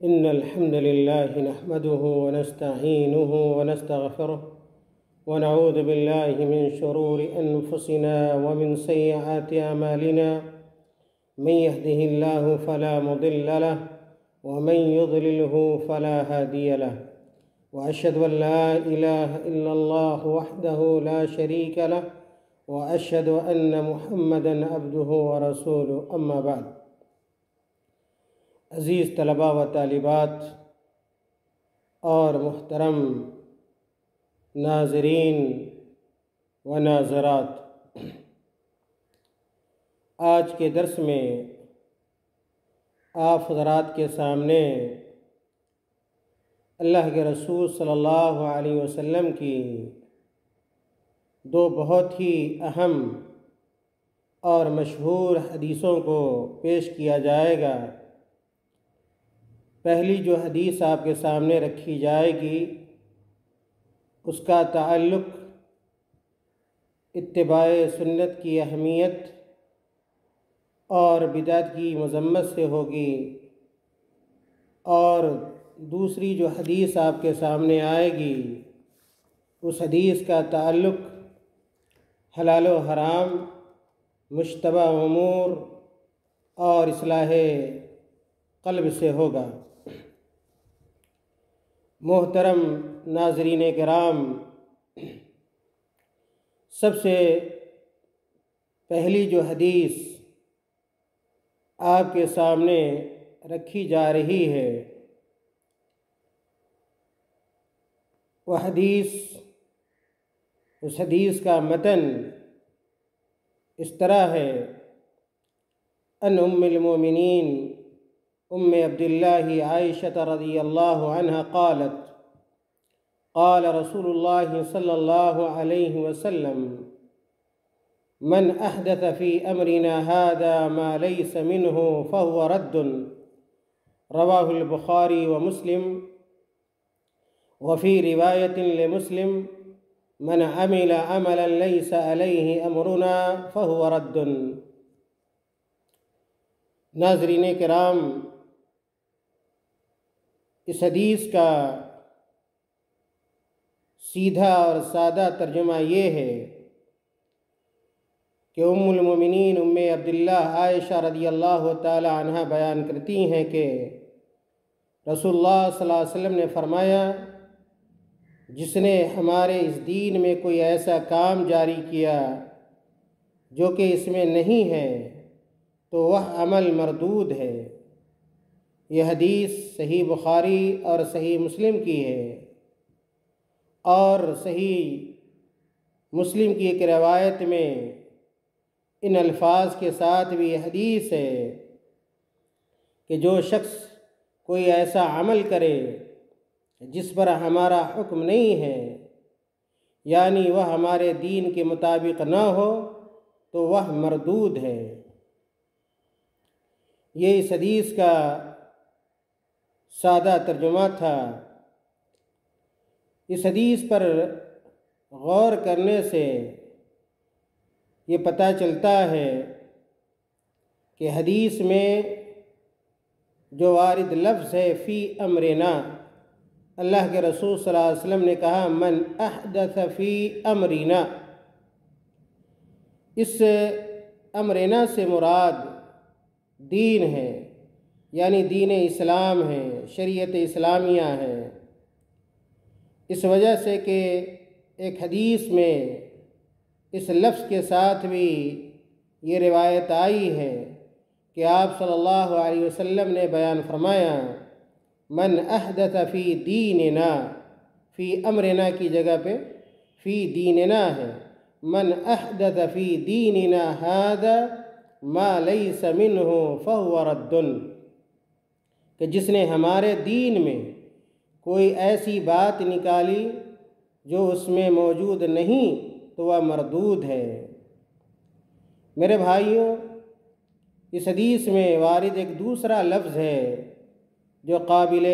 إن الحمد لله نحمده ونستعينه ونستغفره ونعوذ بالله من شرور أنفسنا ومن سيئات أعمالنا من يهده الله فلا مضل له ومن يضلله فلا هادي له وأشهد أن لا إله إلا الله وحده لا شريك له وأشهد أن محمدًا عبده ورسوله أما بعد۔ عزیز طلباء و طالبات اور محترم ناظرین و ناظرات، آج کے درس میں آپ حضرات کے سامنے اللہ کے رسول صلی اللہ علیہ وسلم کی دو بہت ہی اہم اور مشہور حدیثوں کو پیش کیا جائے گا۔ پہلی جو حدیث آپ کے سامنے رکھی جائے گی اس کا تعلق اتباع سنت کی اہمیت اور بدعت کی مذمت سے ہوگی، اور دوسری جو حدیث آپ کے سامنے آئے گی اس حدیث کا تعلق حلال و حرام، مشتبہ امور اور اصلاح قلب سے ہوگا۔ محترم ناظرین کرام، سب سے پہلی جو حدیث آپ کے سامنے رکھی جا رہی ہے وہ حدیث، اس حدیث کا متن اس طرح ہے: ان ام المومنین ام عبداللہ عائشہ رضی اللہ عنہ قالت قال رسول اللہ صلی اللہ علیہ وسلم من احدث فی امرنا هذا ما ليس منه فهو رد، رواہ البخاری ومسلم۔ وفی روایت لمسلم من عمل عملا ليس علیہ امرنا فهو رد۔ ناظرین کرام، اس حدیث کا سیدھا اور سادہ ترجمہ یہ ہے کہ ام المومنین ام عبداللہ عائشہ رضی اللہ تعالی عنہ بیان کرتی ہیں کہ رسول اللہ صلی اللہ علیہ وسلم نے فرمایا، جس نے ہمارے اس دین میں کوئی ایسا کام جاری کیا جو کہ اس میں نہیں ہے تو وہ عمل مردود ہے۔ یہ حدیث صحیح بخاری اور صحیح مسلم کی ہے، اور صحیح مسلم کی ایک روایت میں ان الفاظ کے ساتھ بھی یہ حدیث ہے کہ جو شخص کوئی ایسا عمل کرے جس پر ہمارا حکم نہیں ہے، یعنی وہ ہمارے دین کے مطابق نہ ہو، تو وہ مردود ہے۔ یہ اس حدیث کا سادہ ترجمہ تھا۔ اس حدیث پر غور کرنے سے یہ پتہ چلتا ہے کہ حدیث میں جو وارد لفظ ہے فی امرنا، اللہ کے رسول صلی اللہ علیہ وسلم نے کہا من احدث فی امرنا، اس امرنا سے مراد دین ہے، یعنی دین اسلام ہے، شریعت اسلامیہ ہے۔ اس وجہ سے کہ ایک حدیث میں اس لفظ کے ساتھ بھی یہ روایت آئی ہے کہ آپ صلی اللہ علیہ وسلم نے بیان فرمایا من احدث فی دیننا، فی امرنا کی جگہ پہ فی دیننا ہے، من احدث فی دیننا هذا ما لیس منہ فہو رد، کہ جس نے ہمارے دین میں کوئی ایسی بات نکالی جو اس میں موجود نہیں تو وہ مردود ہے۔ میرے بھائیوں، اس حدیث میں وارد ایک دوسرا لفظ ہے جو قابل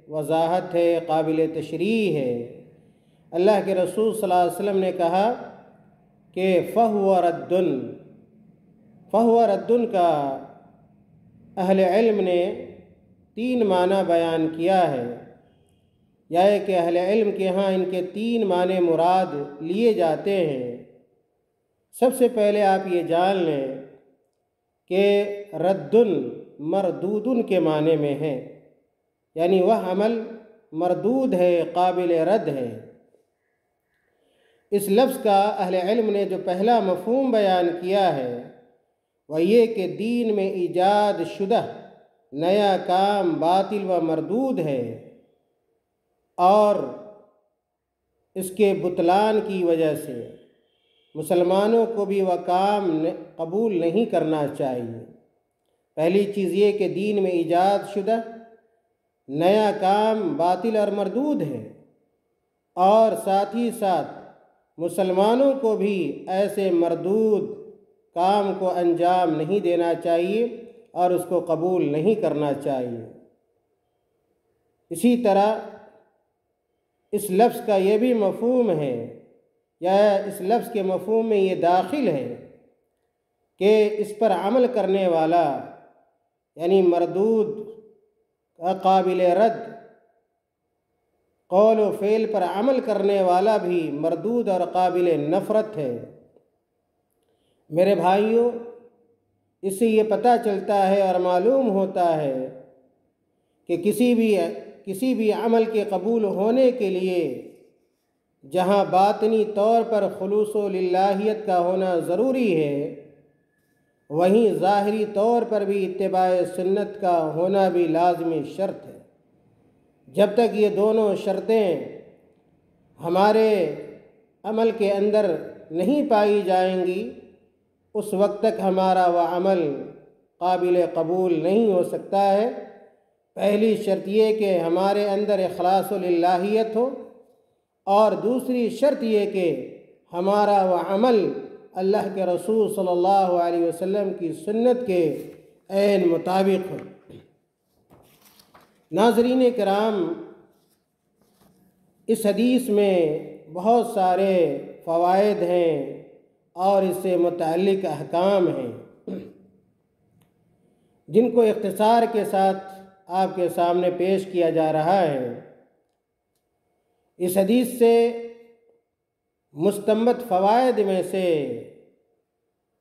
وضاحت ہے، قابل تشریح ہے۔ اللہ کے رسول صلی اللہ علیہ وسلم نے کہا کہ فہو رد، فہو رد کا اہل علم نے تین معنی بیان کیا ہے، یا کہ اہل علم کے ہاں ان کے تین معنی مراد لیے جاتے ہیں۔ سب سے پہلے آپ یہ جان لیں کہ ردن مردودن کے معنی میں ہے، یعنی وہ عمل مردود ہے، قابل رد ہے۔ اس لفظ کا اہل علم نے جو پہلا مفہوم بیان کیا ہے وہ یہ کہ دین میں ایجاد شدہ نیا کام باطل و مردود ہے، اور اس کے بطلان کی وجہ سے مسلمانوں کو بھی وہ کام قبول نہیں کرنا چاہیے۔ پہلی چیز یہ کہ دین میں ایجاد شدہ نیا کام باطل اور مردود ہے، اور ساتھ ہی ساتھ مسلمانوں کو بھی ایسے مردود کام کو انجام نہیں دینا چاہیے اور اس کو قبول نہیں کرنا چاہیے۔ اسی طرح اس لفظ کا یہ بھی مفہوم ہے، یا اس لفظ کے مفہوم میں یہ داخل ہے کہ اس پر عمل کرنے والا، یعنی مردود قابل رد قول و فعل پر عمل کرنے والا بھی مردود اور قابل نفرت ہے۔ میرے بھائیوں، اس سے یہ پتہ چلتا ہے اور معلوم ہوتا ہے کہ کسی بھی عمل کے قبول ہونے کے لیے جہاں باطنی طور پر خلوص و للہیت کا ہونا ضروری ہے، وہیں ظاہری طور پر بھی اتباع سنت کا ہونا بھی لازمی شرط ہے۔ جب تک یہ دونوں شرطیں ہمارے عمل کے اندر نہیں پائی جائیں گی، اس وقت تک ہمارا وہ عمل قابل قبول نہیں ہو سکتا ہے۔ پہلی شرط یہ کہ ہمارے اندر اخلاص و للہیت ہو، اور دوسری شرط یہ کہ ہمارا وہ عمل اللہ کے رسول صلی اللہ علیہ وسلم کی سنت کے عین مطابق ہو۔ ناظرین کرام، اس حدیث میں بہت سارے فوائد ہیں اور اس سے متعلق احکام ہیں جن کو اختصار کے ساتھ آپ کے سامنے پیش کیا جا رہا ہے۔ اس حدیث سے مستنبط فوائد میں سے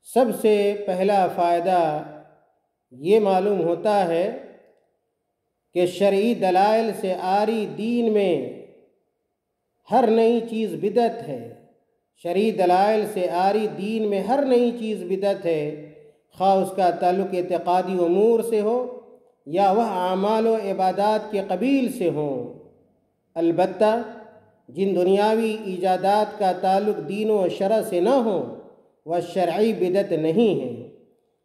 سب سے پہلا فائدہ یہ معلوم ہوتا ہے کہ شرعی دلائل سے عاری دین میں ہر نئی چیز بدعت ہے۔ شرعی دلائل سے عاری دین میں ہر نئی چیز بدعت ہے، خواہ اس کا تعلق اعتقادی امور سے ہو یا وہ اعمال و عبادات کے قبیل سے ہوں۔ البتہ جن دنیاوی ایجادات کا تعلق دین و شرع سے نہ ہو وہ شرعی بدعت نہیں ہے،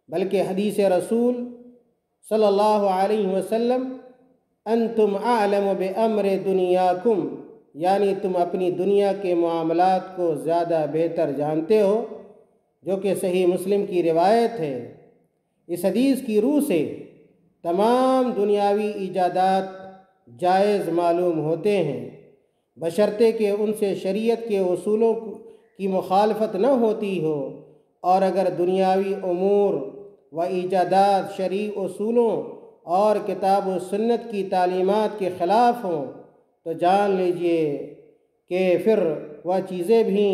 بلکہ حدیث رسول صلی اللہ علیہ وسلم انتم اعلم بامر دنیاکم، یعنی تم اپنی دنیا کے معاملات کو زیادہ بہتر جانتے ہو، جو کہ صحیح مسلم کی روایت ہے۔ اس حدیث کی روح سے تمام دنیاوی ایجادات جائز معلوم ہوتے ہیں، بشرطے کہ ان سے شریعت کے اصولوں کی مخالفت نہ ہوتی ہو، اور اگر دنیاوی امور و ایجادات شرعی اصولوں اور کتاب و سنت کی تعلیمات کے خلاف ہوں تو جان لیجئے کہ پھر وہ چیزیں بھی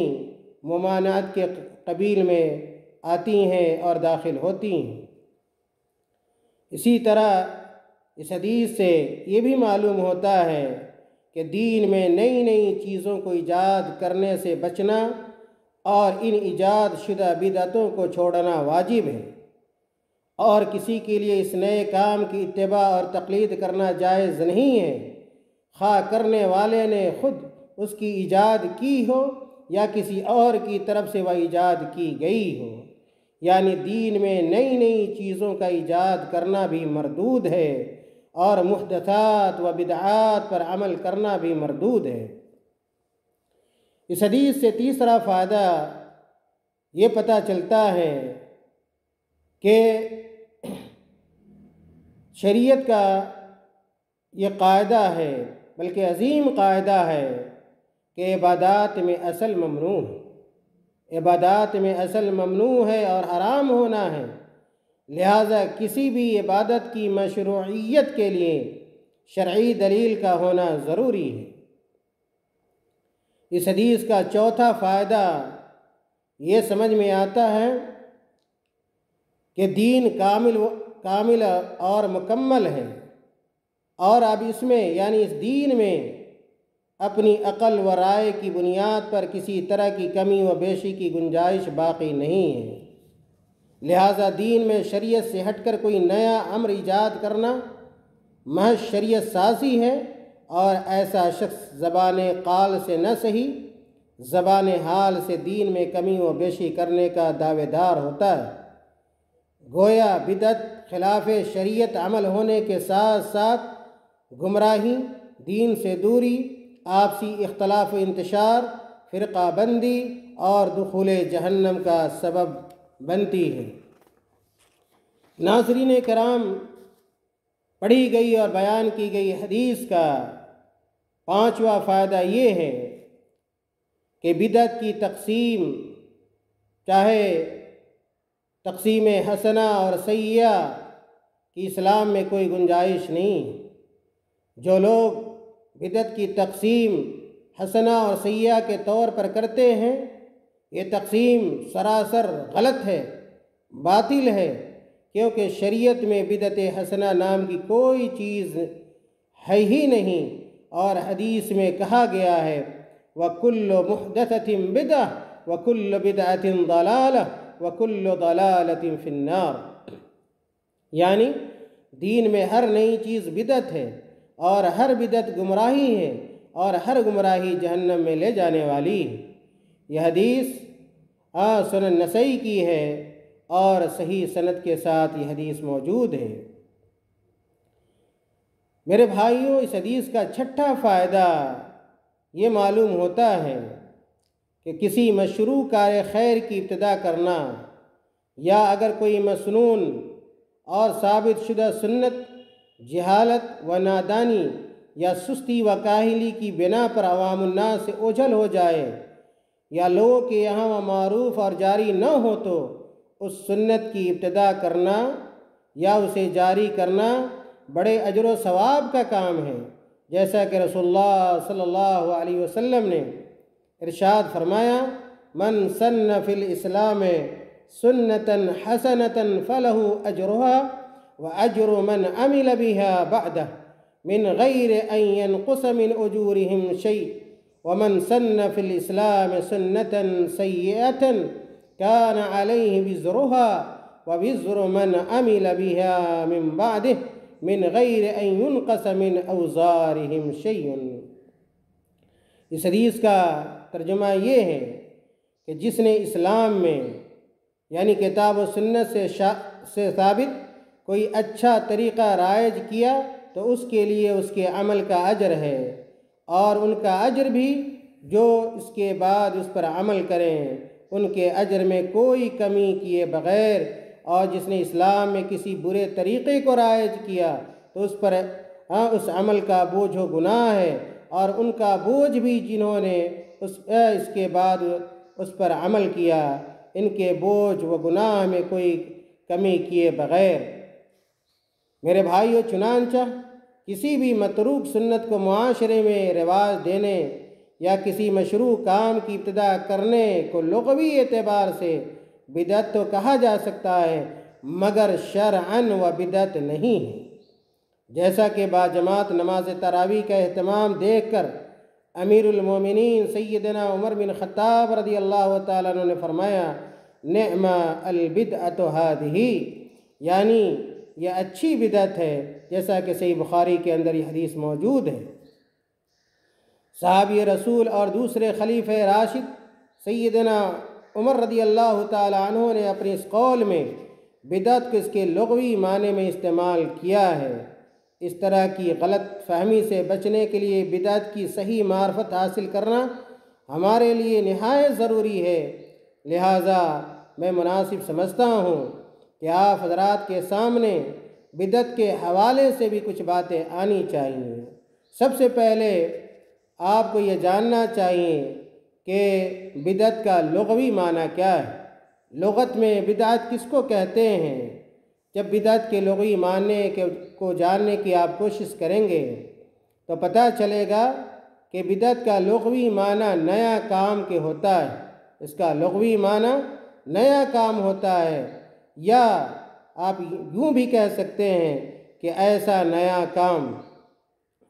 ممانعت کے قبیل میں آتی ہیں اور داخل ہوتی ہیں۔ اسی طرح اس حدیث سے یہ بھی معلوم ہوتا ہے کہ دین میں نئی نئی چیزوں کو ایجاد کرنے سے بچنا اور ان ایجاد شدہ بدعتوں کو چھوڑنا واجب ہے، اور کسی کے لیے اس نئے کام کی اتباع اور تقلید کرنا جائز نہیں ہے، خواہ کرنے والے نے خود اس کی ایجاد کی ہو یا کسی اور کی طرف سے وہ ایجاد کی گئی ہو۔ یعنی دین میں نئی نئی چیزوں کا ایجاد کرنا بھی مردود ہے، اور محدثات و بدعات پر عمل کرنا بھی مردود ہے۔ اس حدیث سے تیسرا فائدہ یہ پتہ چلتا ہے کہ شریعت کا یہ قاعدہ ہے، بلکہ عظیم قاعدہ ہے، کہ عبادات میں اصل ممنوع ہے، عبادات میں اصل ممنوع ہے اور حرام ہونا ہے لہٰذا کسی بھی عبادت کی مشروعیت کے لیے شرعی دلیل کا ہونا ضروری ہے۔ اس حدیث کا چوتھا فائدہ یہ سمجھ میں آتا ہے کہ دین کامل اور مکمل ہے، اور اب اس میں یعنی اس دین میں اپنی عقل و رائے کی بنیاد پر کسی طرح کی کمی و بیشی کی گنجائش باقی نہیں ہے۔ لہٰذا دین میں شریعت سے ہٹ کر کوئی نیا امر ایجاد کرنا محض شریعت سازی ہے، اور ایسا شخص زبان قال سے نہ صحیح زبان حال سے دین میں کمی و بیشی کرنے کا دعوے دار ہوتا ہے۔ گویا بدعت خلاف شریعت عمل ہونے کے ساتھ ساتھ گمراہی، دین سے دوری، آپسی اختلاف و انتشار، فرقہ بندی اور دخول جہنم کا سبب بنتی ہے۔ ناظرین کرام، پڑھی گئی اور بیان کی گئی حدیث کا پانچواں فائدہ یہ ہے کہ بدعت کی تقسیم، چاہے تقسیم حسنہ اور سیئہ کی اسلام میں کوئی گنجائش نہیں۔ جو لوگ بدعت کی تقسیم حسنہ اور سیئہ کے طور پر کرتے ہیں، یہ تقسیم سراسر غلط ہے، باطل ہے، کیونکہ شریعت میں بدعت حسنہ نام کی کوئی چیز ہے ہی نہیں، اور حدیث میں کہا گیا ہے وَكُلُّ مُحْدَثَةٍ بِدْعَةٍ وَكُلُّ بِدْعَةٍ ضَلَالَةٍ وَكُلُّ ضَلَالَةٍ فِي النَّارِ، یعنی دین میں ہر نئی چیز بدعت ہے، اور ہر بدعت گمراہی ہے، اور ہر گمراہی جہنم میں لے جانے والی ہے۔ یہ حدیث سنن نسائی کی ہے، اور صحیح سند کے ساتھ یہ حدیث موجود ہے۔ میرے بھائیوں، اس حدیث کا چھٹا فائدہ یہ معلوم ہوتا ہے کہ کسی مشروع کار خیر کی ابتدا کرنا، یا اگر کوئی مسنون اور ثابت شدہ سنت جہالت و نادانی یا سستی و کاہلی کی بنا پر عوام الناس سے اوجھل ہو جائے، یا لوگوں کے یہاں وہ معروف اور جاری نہ ہو، تو اس سنت کی ابتدا کرنا یا اسے جاری کرنا بڑے اجر و ثواب کا کام ہے، جیسا کہ رسول اللہ صلی اللہ علیہ وسلم نے ارشاد فرمایا من سن فی الاسلام سنتا حسنتا فلہ اجرہا واجر من عمل بها بعدہ من غیر ان ينقص من اجورہم شیء ومن سن فی الاسلام سنتا سیئتا كان علیہ وزرها ووزر من عمل بها من بعدہ من غیر ان ينقص من اوزارہم شیء۔ اس حدیث کا ترجمہ یہ ہے کہ جس نے اسلام میں یعنی کتاب و سنت سے ثابت کوئی اچھا طریقہ رائج کیا، تو اس کے لیے اس کے عمل کا اجر ہے، اور ان کا اجر بھی جو اس کے بعد اس پر عمل کریں ان کے اجر میں کوئی کمی کیے بغیر، اور جس نے اسلام میں کسی برے طریقے کو رائج کیا تو اس پر اس عمل کا بوجھ و گناہ ہے، اور ان کا بوجھ بھی جنہوں نے اس کے بعد اس پر عمل کیا، ان کے بوجھ و گناہ میں کوئی کمی کیے بغیر۔ میرے بھائیو، چنانچہ کسی بھی متروک سنت کو معاشرے میں رواج دینے یا کسی مشروع کام کی ابتدا کرنے کو لغوی اعتبار سے بدعت تو کہا جا سکتا ہے، مگر شرعاً و بدعت نہیں ہے۔ جیسا کہ باجماعت نماز تراویح کا اہتمام دیکھ کر امیر المومنین سیدنا عمر بن خطاب رضی اللہ تعالیٰ عنہ نے فرمایا نعم البدعۃ ہذہ، یعنی یہ اچھی بدعت ہے، جیسا کہ صحیح بخاری کے اندر یہ حدیث موجود ہے۔ صحابی رسول اور دوسرے خلیفہ راشد سیدنا عمر رضی اللہ تعالیٰ عنہ نے اپنے اس قول میں بدعت کو اس کے لغوی معنی میں استعمال کیا ہے۔ اس طرح کی غلط فہمی سے بچنے کے لیے بدعت کی صحیح معرفت حاصل کرنا ہمارے لیے نہایت ضروری ہے، لہٰذا میں مناسب سمجھتا ہوں کہ آپ حضرات کے سامنے بدعت کے حوالے سے بھی کچھ باتیں آنی چاہیے۔ سب سے پہلے آپ کو یہ جاننا چاہیے کہ بدعت کا لغوی معنی کیا ہے۔ لغت میں بدعت کس کو کہتے ہیں؟ جب بدعت کے لغوی معنی کو جاننے کی آپ کوشش کریں گے تو پتہ چلے گا کہ بدعت کا لغوی معنی نیا کام کے ہوتا ہے، اس کا لغوی معنی نیا کام ہوتا ہے، یا آپ یوں بھی کہہ سکتے ہیں کہ ایسا نیا کام۔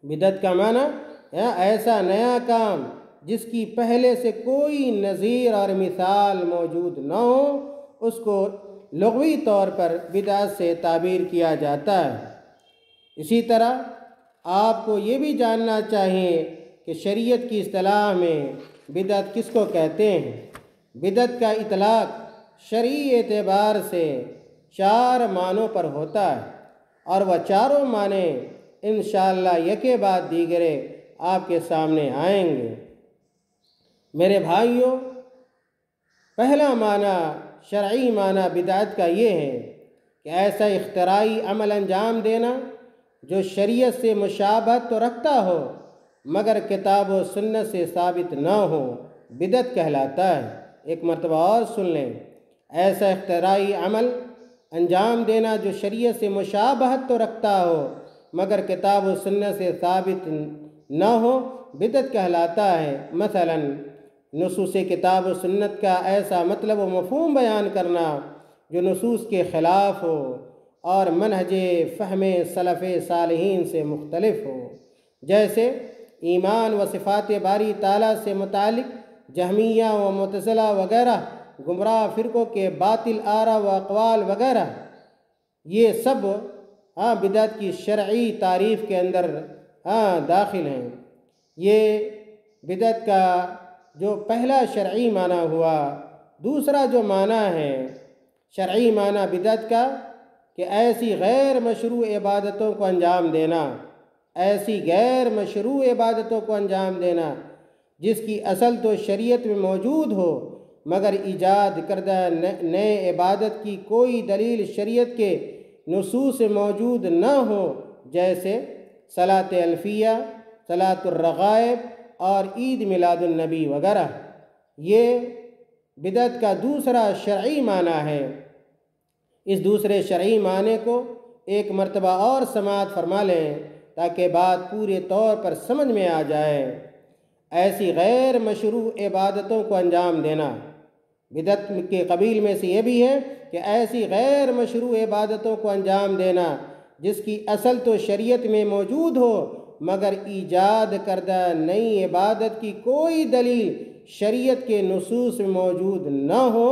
بدعت کا معنی ایسا نیا کام جس کی پہلے سے کوئی نظیر اور مثال موجود نہ ہو، اس کو لغوی طور پر بدعت سے تعبیر کیا جاتا ہے۔ اسی طرح آپ کو یہ بھی جاننا چاہیے کہ شریعت کی اصطلاح میں بدعت کس کو کہتے ہیں۔ بدعت کا اطلاق شرعی اعتبار سے 4 معنوں پر ہوتا ہے، اور وہ چاروں معنی انشاءاللہ یکے بعد دیگرے آپ کے سامنے آئیں گے۔ میرے بھائیوں، پہلا معنی، شرعی معنی بدعت کا یہ ہے کہ ایسا اختراعی عمل انجام دینا جو شریعت سے مشابہت تو رکھتا ہو مگر کتاب و سنت سے ثابت نہ ہو، بدعت کہلاتا ہے۔ ایک مرتبہ اور سن لیں، ایسا اختراعی عمل انجام دینا جو شریعت سے مشابہت تو رکھتا ہو مگر کتاب و سنت سے ثابت نہ ہو، بدعت کہلاتا ہے۔ مثلا نصوص کتاب و سنت کا ایسا مطلب و مفہوم بیان کرنا جو نصوص کے خلاف ہو اور منہج فہم سلف صالحین سے مختلف ہو، جیسے ایمان و صفات باری تعالیٰ سے متعلق جہمیہ و معتزلہ وغیرہ گمراہ فرقوں کے باطل آراء و اقوال وغیرہ۔ یہ سب بدعت کی شرعی تعریف کے اندر داخل ہیں۔ یہ بدعت کا جو پہلا شرعی معنی ہوا۔ دوسرا جو معنی ہے شرعی معنی بدعت کا کہ ایسی غیر مشروع عبادتوں کو انجام دینا، ایسی غیر مشروع عبادتوں کو انجام دینا جس کی اصل تو شریعت میں موجود ہو مگر ایجاد کردہ نئے عبادت کی کوئی دلیل شریعت کے نصوص میں موجود نہ ہو، جیسے صلاۃ الفیہ، صلاۃ الرغائب اور عید میلاد النبی وغیرہ۔ یہ بدعت کا دوسرا شرعی معنی ہے۔ اس دوسرے شرعی معنی کو ایک مرتبہ اور سماعت فرما لیں تاکہ بات پورے طور پر سمجھ میں آ جائے۔ ایسی غیر مشروع عبادتوں کو انجام دینا، بدعت کے قبیل میں سے یہ بھی ہے کہ ایسی غیر مشروع عبادتوں کو انجام دینا جس کی اصل تو شریعت میں موجود ہو مگر ایجاد کردہ نئی عبادت کی کوئی دلیل شریعت کے نصوص میں موجود نہ ہو،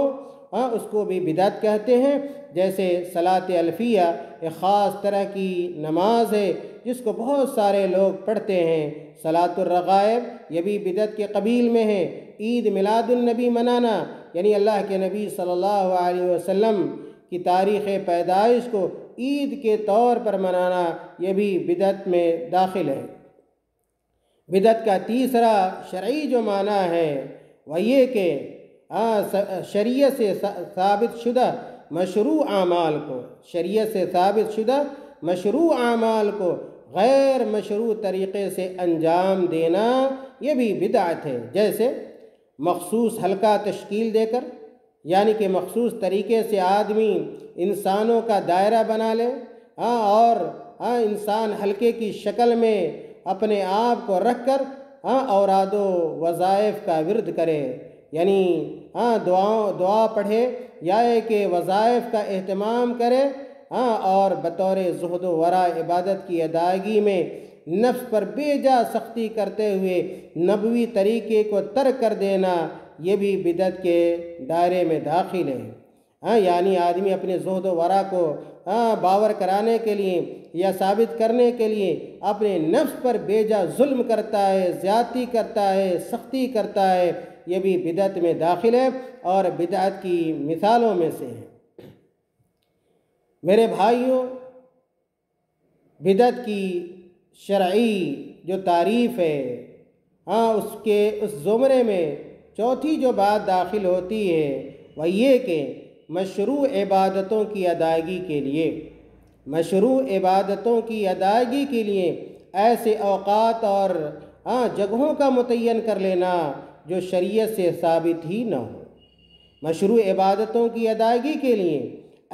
اس کو بھی بدعت کہتے ہیں۔ جیسے صلاۃ الفیہ ایک خاص طرح کی نماز ہے جس کو بہت سارے لوگ پڑھتے ہیں۔ صلاۃ الرغائب یہ بھی بدعت کے قبیل میں ہے۔ عید میلاد النبی منانا یعنی اللہ کے نبی صلی اللہ علیہ وسلم کی تاریخ پیدائش کو عید کے طور پر منانا یہ بھی بدعت میں داخل ہے۔ بدعت کا تیسرا شرعی جو معنی ہے وہ یہ کہ شریعت سے ثابت شدہ مشروع اعمال کو، شریعت سے ثابت شدہ مشروع اعمال کو غیر مشروع طریقے سے انجام دینا یہ بھی بدعت ہے۔ جیسے مخصوص حلقہ تشکیل دے کر، یعنی کہ مخصوص طریقے سے آدمی انسانوں کا دائرہ بنا لے اور انسان حلقے کی شکل میں اپنے آپ کو رکھ کر اوراد و وظائف کا ورد کرے، یعنی دعا پڑھے یا کہ وظائف کا اہتمام کرے اور بطور زہد و ورع عبادت کی ادائیگی میں نفس پر بے جا سختی کرتے ہوئے نبوی طریقے کو ترک کر دینا یہ بھی بدعت کے دائرے میں داخل ہے۔ یعنی آدمی اپنے زہد و ورع کو باور کرانے کے لیے یا ثابت کرنے کے لیے اپنے نفس پر بے جا ظلم کرتا ہے، زیادتی کرتا ہے، سختی کرتا ہے، یہ بھی بدعت میں داخل ہے اور بدعت کی مثالوں میں سے ہے۔ میرے بھائیوں، بدعت کی شرعی جو تعریف ہے اس زمرے میں چوتھی جو بات داخل ہوتی ہے وہ یہ کہ مشروع عبادتوں کی ادائیگی کے لیے، مشروع عبادتوں کی ادائیگی کے لیے ایسے اوقات اور جگہوں کا متعین کر لینا جو شریعت سے ثابت ہی نہ ہو۔ مشروع عبادتوں کی ادائیگی کے لیے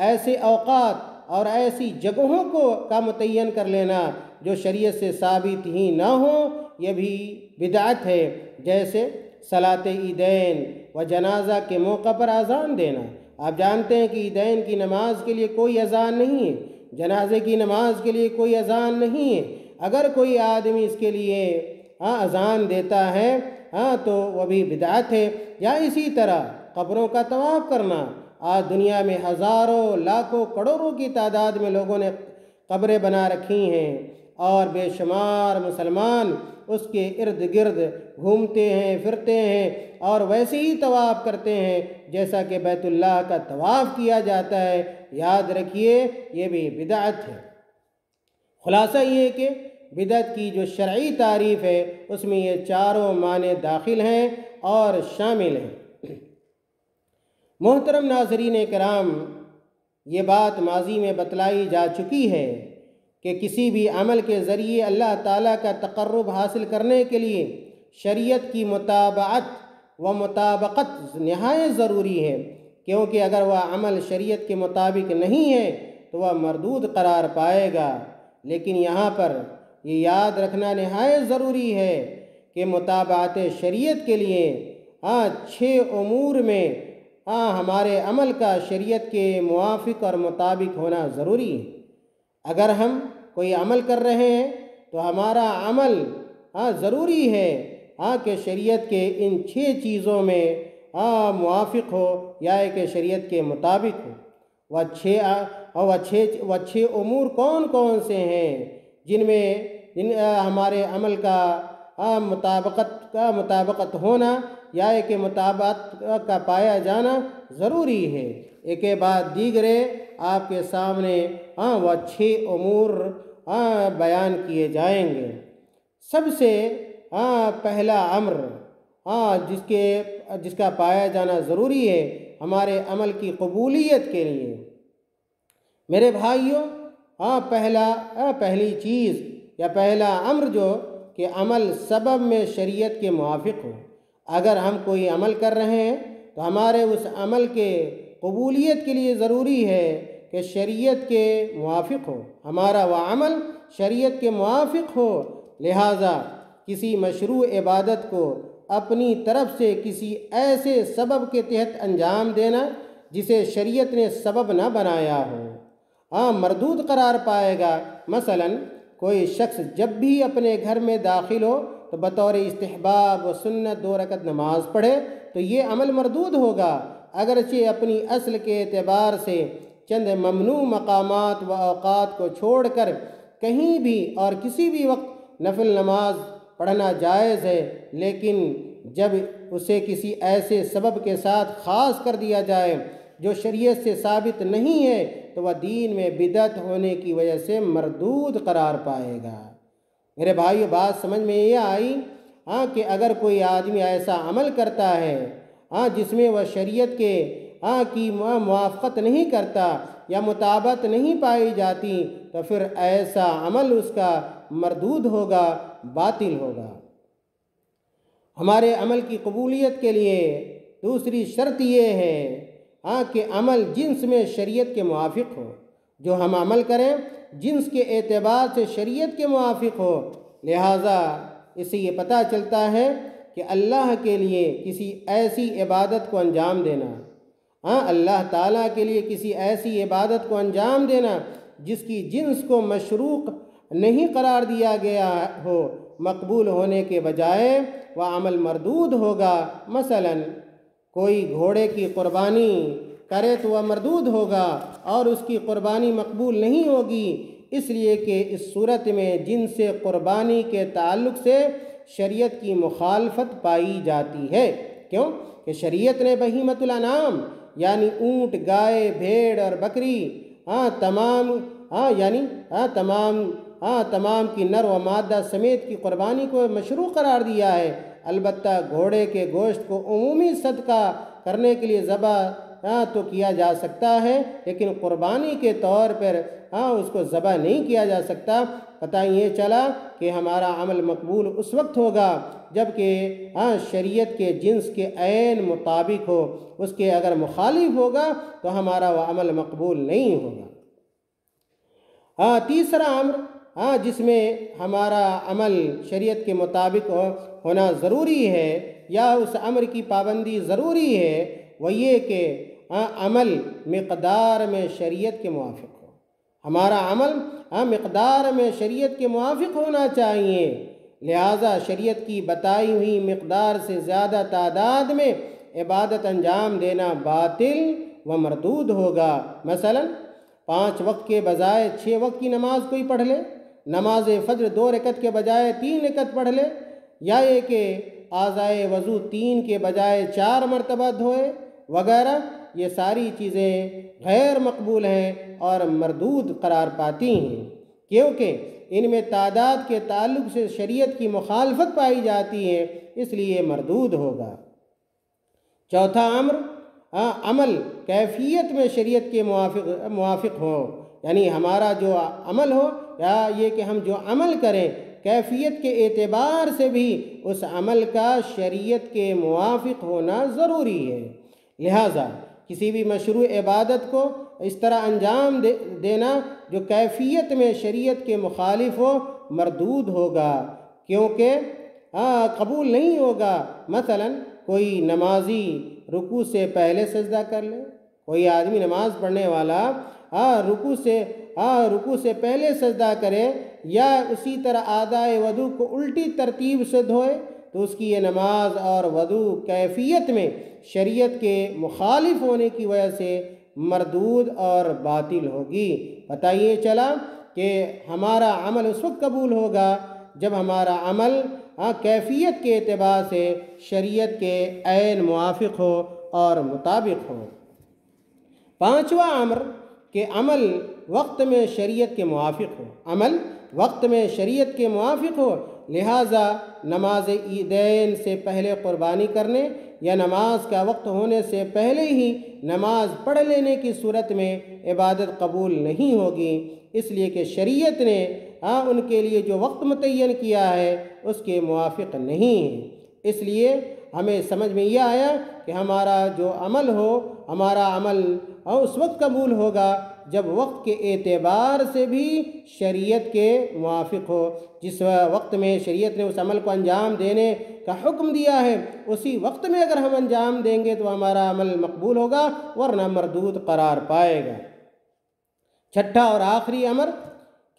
ایسے اوقات اور ایسی جگہوں کا متعین کر لینا جو شریعت سے ثابت ہی نہ ہوں، یہ بھی بدعت ہے۔ جیسے صلاۃ عیدین و جنازہ کے موقع پر اذان دینا۔ آپ جانتے ہیں کہ عیدین کی نماز کے لیے کوئی اذان نہیں ہے، جنازے کی نماز کے لیے کوئی اذان نہیں ہے۔ اگر کوئی آدمی اس کے لیے اذان دیتا ہے تو وہ بھی بدعت ہے۔ یا اسی طرح قبروں کا طواف کرنا۔ آج دنیا میں ہزاروں، لاکھوں، کروڑوں کی تعداد میں لوگوں نے قبریں بنا رکھی ہیں، اور بے شمار مسلمان اس کے ارد گرد گھومتے ہیں، پھرتے ہیں، اور ویسے ہی طواف کرتے ہیں جیسا کہ بیت اللہ کا طواف کیا جاتا ہے۔ یاد رکھیے یہ بھی بدعت ہے۔ خلاصہ یہ ہے کہ بدعت کی جو شرعی تعریف ہے اس میں یہ چاروں معنی داخل ہیں اور شامل ہیں۔ محترم ناظرین کرام، یہ بات ماضی میں بتلائی جا چکی ہے کہ کسی بھی عمل کے ذریعے اللہ تعالیٰ کا تقرب حاصل کرنے کے لیے شریعت کی مطابقت و مطابقت نہایت ضروری ہے، کیونکہ اگر وہ عمل شریعت کے مطابق نہیں ہے تو وہ مردود قرار پائے گا۔ لیکن یہاں پر یہ یاد رکھنا نہایت ضروری ہے کہ مطابقت شریعت کے لیے 6 امور میں ہمارے عمل کا شریعت کے موافق اور مطابق ہونا ضروری ہے۔ اگر ہم کوئی عمل کر رہے ہیں تو ہمارا عمل ضروری ہے کہ شریعت کے ان 6 چیزوں میں موافق ہو یا کہ شریعت کے مطابق ہو۔ وہ 6 امور کون کون سے ہیں جن میں ہمارے عمل کا مطابقت ہونا یا کہ مطابقت کا پایا جانا ضروری ہے؟ ایک بعد دیگرے آپ کے سامنے وہ 6 امور بیان کیے جائیں گے۔ سب سے پہلا امر جس کا پایا جانا ضروری ہے ہمارے عمل کی قبولیت کے لیے، میرے بھائیوں، پہلی چیز یا پہلا امر جو کہ عمل سبب میں شریعت کے موافق ہو۔ اگر ہم کوئی عمل کر رہے ہیں تو ہمارے اس عمل کے قبولیت کے لیے ضروری ہے کہ شریعت کے موافق ہو، ہمارا وہ عمل شریعت کے موافق ہو۔ لہٰذا کسی مشروع عبادت کو اپنی طرف سے کسی ایسے سبب کے تحت انجام دینا جسے شریعت نے سبب نہ بنایا ہو مردود قرار پائے گا۔ مثلاً کوئی شخص جب بھی اپنے گھر میں داخل ہو تو بطور استحباب و سنت 2 رکعت نماز پڑھے تو یہ عمل مردود ہوگا، اگرچہ اپنی اصل کے اعتبار سے چند ممنوع مقامات و اوقات کو چھوڑ کر کہیں بھی اور کسی بھی وقت نفل نماز پڑھنا جائز ہے، لیکن جب اسے کسی ایسے سبب کے ساتھ خاص کر دیا جائے جو شریعت سے ثابت نہیں ہے تو وہ دین میں بدعت ہونے کی وجہ سے مردود قرار پائے گا۔ میرے بھائیو، بات سمجھ میں یہ آئی کہ اگر کوئی آدمی ایسا عمل کرتا ہے جس میں وہ شریعت کے کی موافقت نہیں کرتا یا مطابقت نہیں پائی جاتی تو پھر ایسا عمل اس کا مردود ہوگا، باطل ہوگا۔ ہمارے عمل کی قبولیت کے لیے دوسری شرط یہ ہے کہ عمل جنس میں شریعت کے موافق ہو۔ جو ہم عمل کریں جنس کے اعتبار سے شریعت کے موافق ہو۔ لہٰذا اس سے یہ پتہ چلتا ہے کہ اللہ کے لیے کسی ایسی عبادت کو انجام دینا، اللہ تعالیٰ کے لیے کسی ایسی عبادت کو انجام دینا جس کی جنس کو مشروع نہیں قرار دیا گیا ہو، مقبول ہونے کے بجائے وہ عمل مردود ہوگا۔ مثلاً کوئی گھوڑے کی قربانی کرے تو وہ مردود ہوگا اور اس کی قربانی مقبول نہیں ہوگی، اس لیے کہ اس صورت میں جنس سے قربانی کے تعلق سے شریعت کی مخالفت پائی جاتی ہے۔ کیوں کہ شریعت نے بہیمۃ الانعام یعنی اونٹ، گائے، بھیڑ اور بکری تمام کی نر و مادہ سمیت کی قربانی کو مشروع قرار دیا ہے۔ البتہ گھوڑے کے گوشت کو عمومی صدقہ کرنے کے لیے ذبح تو کیا جا سکتا ہے، لیکن قربانی کے طور پر اس کو ذبح نہیں کیا جا سکتا۔ پتہ یہ چلا کہ ہمارا عمل مقبول اس وقت ہوگا جب کہ شریعت کے جنس کے عین مطابق ہو، اس کے اگر مخالف ہوگا تو ہمارا وہ عمل مقبول نہیں ہوگا۔ تیسرا امر جس میں ہمارا عمل شریعت کے مطابق ہونا ضروری ہے یا اس امر کی پابندی ضروری ہے، وہ یہ کہ عمل مقدار میں شریعت کے موافق ہو۔ ہمارا عمل مقدار میں شریعت کے موافق ہونا چاہیے، لہٰذا شریعت کی بتائی ہوئی مقدار سے زیادہ تعداد میں عبادت انجام دینا باطل و مردود ہوگا۔ مثلا 5 وقت کے بجائے 6 وقت کی نماز کوئی پڑھ لے، نماز فجر 2 رکعت کے بجائے 3 رکعت پڑھ لے، یا یہ کہ اعضائے وضو 3 کے بجائے 4 مرتبہ دھوئے وغیرہ، یہ ساری چیزیں غیر مقبول ہیں اور مردود قرار پاتی ہیں، کیونکہ ان میں تعداد کے تعلق سے شریعت کی مخالفت پائی جاتی ہے، اس لیے مردود ہوگا۔ چوتھا امر عمل کیفیت میں شریعت کے موافق ہو، یعنی ہمارا جو عمل ہو یا یہ کہ ہم جو عمل کریں کیفیت کے اعتبار سے بھی اس عمل کا شریعت کے موافق ہونا ضروری ہے۔ لہٰذا کسی بھی مشروع عبادت کو اس طرح انجام دینا جو کیفیت میں شریعت کے مخالف ہو مردود ہوگا، کیونکہ قبول نہیں ہوگا۔ مثلا کوئی نمازی رکوع سے پہلے سجدہ کر لے، کوئی آدمی نماز پڑھنے والا رکوع سے پہلے سجدہ کرے یا اسی طرح اعضائے وضو کو الٹی ترتیب سے دھوئے، تو اس کی یہ نماز اور وضو کیفیت میں شریعت کے مخالف ہونے کی وجہ سے مردود اور باطل ہوگی۔ پتہ یہ چلا کہ ہمارا عمل اس وقت قبول ہوگا جب ہمارا عمل کیفیت کے اعتبار سے شریعت کے عین موافق ہو اور مطابق ہو۔ پانچواں امر کہ عمل وقت میں شریعت کے موافق ہو، عمل وقت میں شریعت کے موافق ہو، لہٰذا نماز عیدین سے پہلے قربانی کرنے یا نماز کا وقت ہونے سے پہلے ہی نماز پڑھ لینے کی صورت میں عبادت قبول نہیں ہوگی، اس لیے کہ شریعت نے ان کے لیے جو وقت متعین کیا ہے اس کے موافق نہیں ہے۔ اس لیے ہمیں سمجھ میں یہ آیا کہ ہمارا جو عمل ہو، ہمارا عمل اس وقت قبول ہوگا جب وقت کے اعتبار سے بھی شریعت کے موافق ہو۔ جس وقت میں شریعت نے اس عمل کو انجام دینے کا حکم دیا ہے اسی وقت میں اگر ہم انجام دیں گے تو ہمارا عمل مقبول ہوگا، ورنہ مردود قرار پائے گا۔ چھٹا اور آخری امر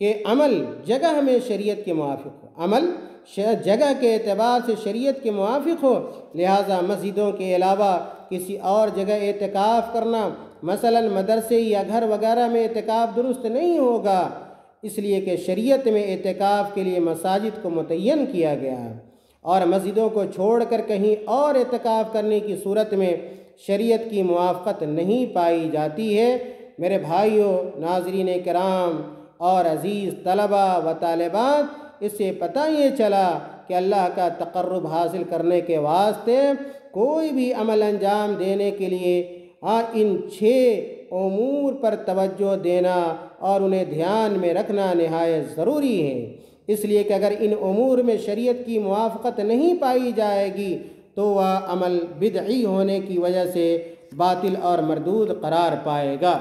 کہ عمل جگہ میں شریعت کے موافق ہو، عمل جگہ کے اعتبار سے شریعت کے موافق ہو، لہٰذا مسجدوں کے علاوہ کسی اور جگہ اعتکاف کرنا، مثلا مدرسے یا گھر وغیرہ میں اعتکاف درست نہیں ہوگا، اس لیے کہ شریعت میں اعتکاف کے لیے مساجد کو متعین کیا گیا ہے، اور مسجدوں کو چھوڑ کر کہیں اور اعتکاف کرنے کی صورت میں شریعت کی موافقت نہیں پائی جاتی ہے۔ میرے بھائیوں، ناظرین کرام اور عزیز طلبہ و طالبات، اس سے پتہ یہ چلا کہ اللہ کا تقرب حاصل کرنے کے واسطے کوئی بھی عمل انجام دینے کے لیے ان 6 امور پر توجہ دینا اور انہیں دھیان میں رکھنا نہایت ضروری ہے، اس لیے کہ اگر ان امور میں شریعت کی موافقت نہیں پائی جائے گی تو وہ عمل بدعی ہونے کی وجہ سے باطل اور مردود قرار پائے گا۔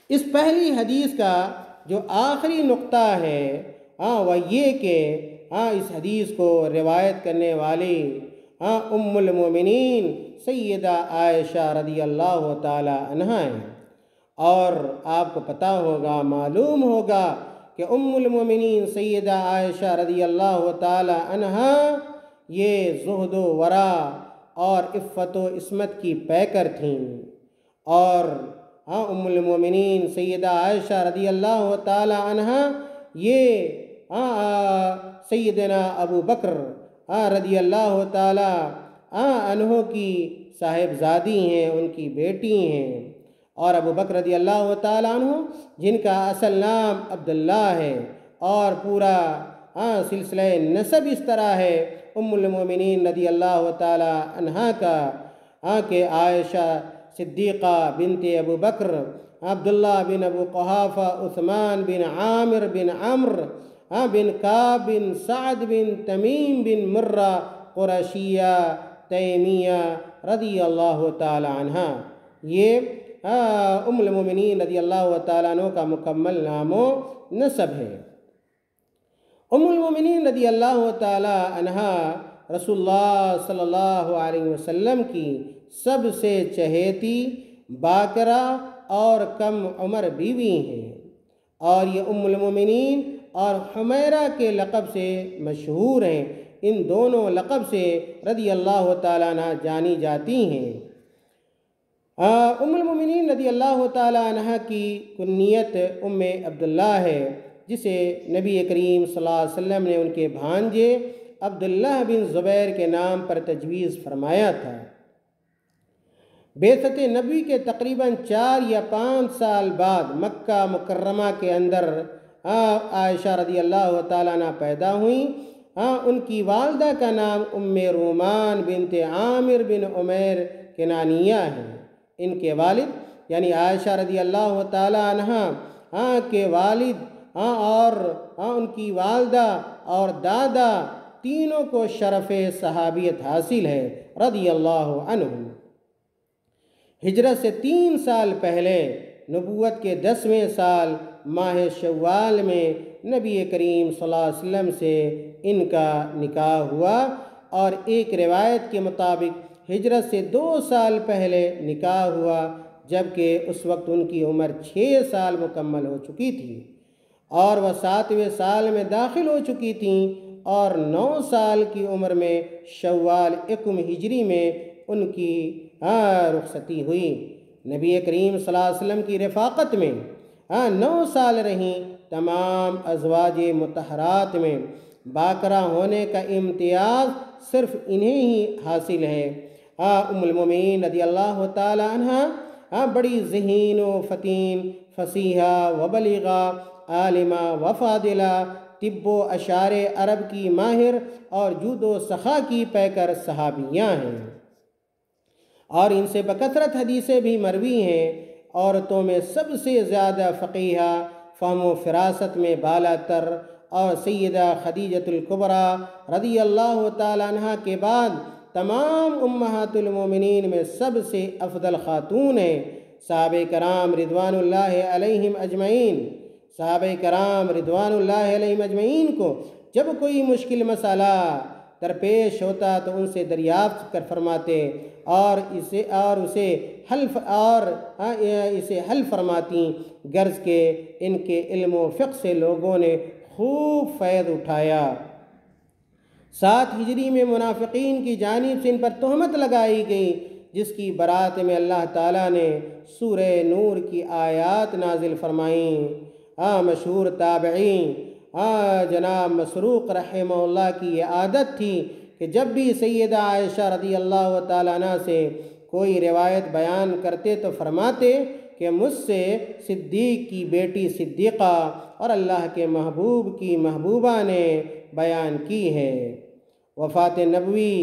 اس پہلی حدیث کا جو آخری نقطہ ہے وہ یہ کہ اس حدیث کو روایت کرنے والی ام المومنین سیدہ عائشہ رضی اللہ تعالی عنہا ہیں، اور آپ کو پتہ ہوگا، معلوم ہوگا کہ ام المومنین سیدہ عائشہ رضی اللہ تعالی عنہا یہ زہد و ورع اور عفت و عصمت کی پیکر تھیں، اور ام المومنین سیدہ عائشہ رضی اللہ تعالی عنہا یہ سیدنا ابو بکر رضی اللہ تعالی عنہ کی صاحبزادی ہیں، ان کی بیٹی ہیں، اور ابو بکر رضی اللہ تعالی عنہ جن کا اصل نام عبداللہ ہے، اور پورا سلسلہ نسب اس طرح ہے ام المومنین رضی اللہ تعالی عنہا کا کہ عائشہ صدیقہ بنت ابو بکر، عبداللہ بن ابو قحافہ، عثمان بن عامر بن عمرو بن کعب بن سعد بن تمیم بن مرہ قریشیہ تیمیہ رضی اللہ تعالی عنہ، یہ ام المومنین رضی اللہ تعالیٰ عنہ کا مکمل نام و نسب ہے۔ ام المومنین رضی اللہ تعالیٰ عنہ رسول اللہ صلی اللہ علیہ وسلم کی سب سے چہیتی، باکرہ اور کم عمر بیوی ہیں، اور یہ ام المومنین اور حمیرہ کے لقب سے مشہور ہیں۔ ان دونوں لقب سے رضی اللہ تعالیٰ عنہ جانی جاتی ہیں۔ ام المومنین رضی اللہ تعالیٰ عنہ کی کنیت ام عبداللہ ہے، جسے نبی کریم صلی اللہ علیہ وسلم نے ان کے بھانجے عبداللہ بن زبیر کے نام پر تجویز فرمایا تھا۔ بعثت نبی کے تقریباً 4 یا 5 سال بعد مکہ مکرمہ کے اندر عائشہ رضی اللہ تعالیٰ عنہ پیدا ہوئیں۔ ان کی والدہ کا نام ام رومان بنت عامر بن عمیر کنانیہ ہے۔ ان کے والد یعنی عائشہ رضی اللہ تعالیٰ عنہ کے والد اور ان کی والدہ اور دادا تینوں کو شرف صحابیت حاصل ہے رضی اللہ عنہم۔ ہجرت سے 3 سال پہلے نبوت کے 10ویں سال ماہ شوال میں نبی کریم صلی اللہ علیہ وسلم سے ان کا نکاح ہوا، اور ایک روایت کے مطابق ہجرت سے 2 سال پہلے نکاح ہوا، جبکہ اس وقت ان کی عمر 6 سال مکمل ہو چکی تھی، اور وہ 7ویں سال میں داخل ہو چکی تھیں، اور 9 سال کی عمر میں شوال 1 ہجری میں ان کی رخصتی ہوئی۔ نبی کریم صلی اللہ علیہ وسلم کی رفاقت میں 9 سال رہیں۔ تمام ازواج مطہرات میں باکرہ ہونے کا امتیاز صرف انہیں ہی حاصل ہے۔ ام المومنین رضی اللہ تعالی عنہ بڑی ذہین و فتین، فصیحہ و بلیغہ، عالمہ و فاضلہ، طب و اشعار عرب کی ماہر اور جود و سخا کی پیکر صحابیاں ہیں، اور ان سے بکثرت حدیثیں بھی مروی ہیں۔ عورتوں میں سب سے زیادہ فقیہہ، فہم و فراست میں بالا تر، اور سیدہ خدیجۃ الکبریٰ رضی اللہ تعالیٰ عنہ کے بعد تمام امہات المومنین میں سب سے افضل خاتون ہیں۔ صحابہ کرام رضوان اللہ علیہم اجمعین، صحابہ کرام رضوان اللہ علیہم اجمعین کو جب کوئی مشکل مسئلہ درپیش ہوتا تو ان سے دریافت کر فرماتے، اور اسے حل فرماتی، غرض کہ ان کے علم و فقہ سے لوگوں نے خوب فیض اٹھایا۔ 7 ہجری میں منافقین کی جانب سے ان پر تہمت لگائی گئی، جس کی برات میں اللہ تعالیٰ نے سورہ نور کی آیات نازل فرمائیں۔ مشہور تابعین جناب مسروق رحمہ اللہ کی یہ عادت تھی کہ جب بھی سیدہ عائشہ رضی اللہ تعالیٰ عنہ سے کوئی روایت بیان کرتے تو فرماتے کہ مجھ سے صدیق کی بیٹی صدیقہ اور اللہ کے محبوب کی محبوبہ نے بیان کی ہے۔ وفات نبوی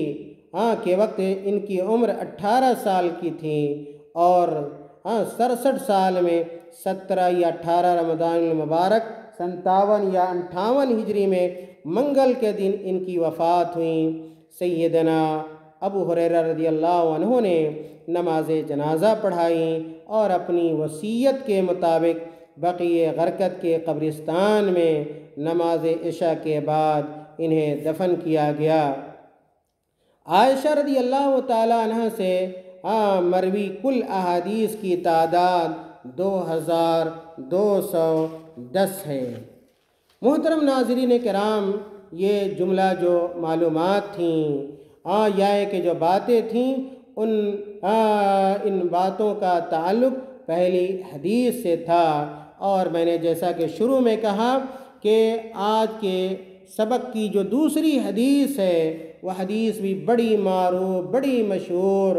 کے وقت ان کی عمر 18 سال کی تھی، اور 67 سال میں 17 یا 18 رمضان المبارک 57 یا 58 ہجری میں منگل کے دن ان کی وفات ہوئی۔ سیدنا ابو ہریرہ رضی اللہ عنہ نے نماز جنازہ پڑھائی، اور اپنی وصیت کے مطابق بقیع غرقد کے قبرستان میں نماز عشاء کے بعد انہیں دفن کیا گیا۔ عائشہ رضی اللہ تعالیٰ عنہ سے مروی کل احادیث کی تعداد 2210 ہے۔ محترم ناظرین کرام، یہ جملہ جو معلومات تھیں یا کہ جو باتیں تھیں، ان باتوں کا تعلق پہلی حدیث سے تھا، اور میں نے جیسا کہ شروع میں کہا کہ آج کے سبق کی جو دوسری حدیث ہے وہ حدیث بھی بڑی معروف، بڑی مشہور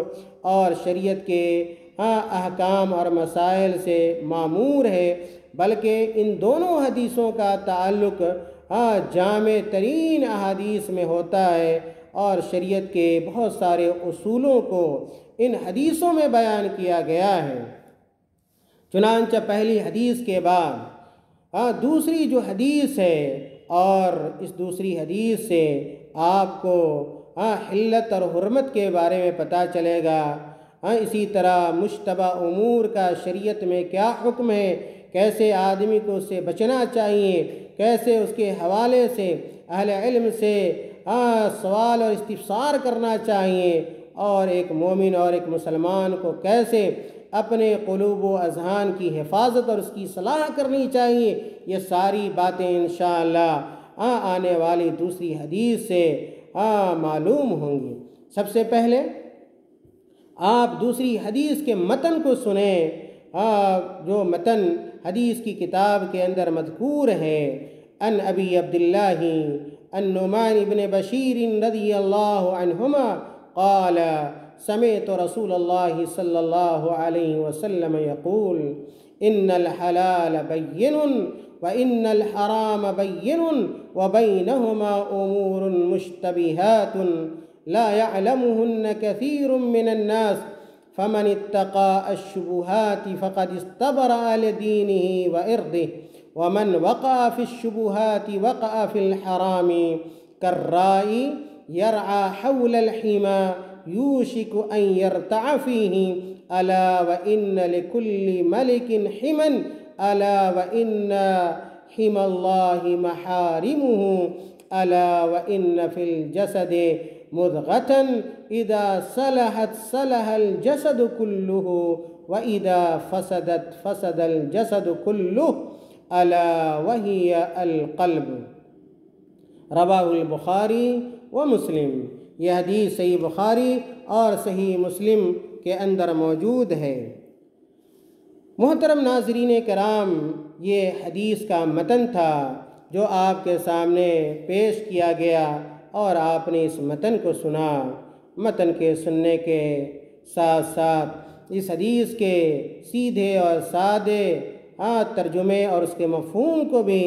اور شریعت کے احکام اور مسائل سے معمور ہے، بلکہ ان دونوں حدیثوں کا تعلق جامع ترین احادیث میں ہوتا ہے، اور شریعت کے بہت سارے اصولوں کو ان حدیثوں میں بیان کیا گیا ہے۔ چنانچہ پہلی حدیث کے بعد دوسری جو حدیث ہے، اور اس دوسری حدیث سے آپ کو حلت اور حرمت کے بارے میں پتہ چلے گا۔ اسی طرح مشتبہ امور کا شریعت میں کیا حکم ہے، کیسے آدمی کو اس سے بچنا چاہیے، کیسے اس کے حوالے سے اہل علم سے سوال اور استفسار کرنا چاہیے، اور ایک مومن اور ایک مسلمان کو کیسے اپنے قلوب و اذہان کی حفاظت اور اس کی صلاح کرنی چاہیے، یہ ساری باتیں انشاءاللہ آنے والی دوسری حدیث سے معلوم ہوں گی۔ سب سے پہلے آپ دوسری حدیث کے متن کو سنیں، جو متن حدیث کی کتاب کے اندر مذکور ہے۔ ان ابی عبداللہ النعمان بن بشیر رضی اللہ عنہما قال سمعت رسول اللہ صلی اللہ علیہ وسلم یقول ان الحلال بین وان الحرام بین وبینہما امور مشتبہات لا يعلمهن كثير من الناس فمن اتقى الشبهات فقد استبرأ لدينه وإرضه ومن وقع في الشبهات وقع في الحرام كالراعي يرعى حول الحمى يوشك أن يرتع فيه ألا وإن لكل ملك حما ألا وإن حمى الله محارمه ألا وإن في الجسد مضغة إذا صلحت صلح الجسد كله وإذا فسدت فسد الجسد كله ألا وهي القلب۔ رواہ البخاری و مسلم۔ یہ حدیث صحیح بخاری اور صحیح مسلم کے اندر موجود ہے۔ محترم ناظرین کرام، یہ حدیث کا متن تھا جو آپ کے سامنے پیش کیا گیا، اور آپ نے اس متن کو سنا۔ متن کے سننے کے ساتھ ساتھ اس حدیث کے سیدھے اور سادے ترجمے اور اس کے مفہوم کو بھی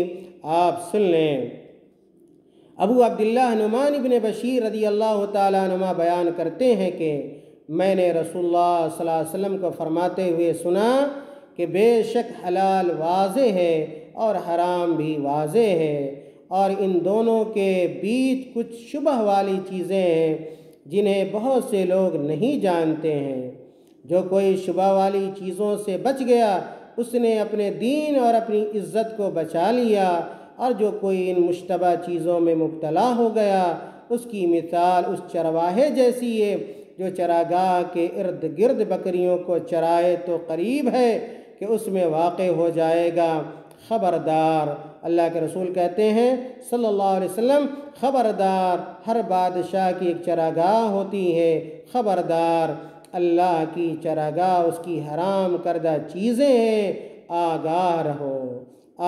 آپ سن لیں۔ ابو عبداللہ نعمان بن بشیر رضی اللہ تعالیٰ عنہ بیان کرتے ہیں کہ میں نے رسول اللہ صلی اللہ علیہ وسلم کو فرماتے ہوئے سنا کہ بے شک حلال واضح ہے اور حرام بھی واضح ہے، اور ان دونوں کے بیچ کچھ شبہ والی چیزیں ہیں جنہیں بہت سے لوگ نہیں جانتے ہیں۔ جو کوئی شبہ والی چیزوں سے بچ گیا اس نے اپنے دین اور اپنی عزت کو بچا لیا، اور جو کوئی ان مشتبہ چیزوں میں مبتلا ہو گیا اس کی مثال اس چرواہے جیسی ہے جو چراگاہ کے ارد گرد بکریوں کو چرائے تو قریب ہے کہ اس میں واقع ہو جائے گا۔ خبردار، اللہ کے رسول کہتے ہیں صلی اللہ علیہ وسلم، خبردار، ہر بادشاہ کی ایک چراگاہ ہوتی ہے، خبردار، اللہ کی چراگاہ اس کی حرام کردہ چیزیں ہیں، آگاہ رہو،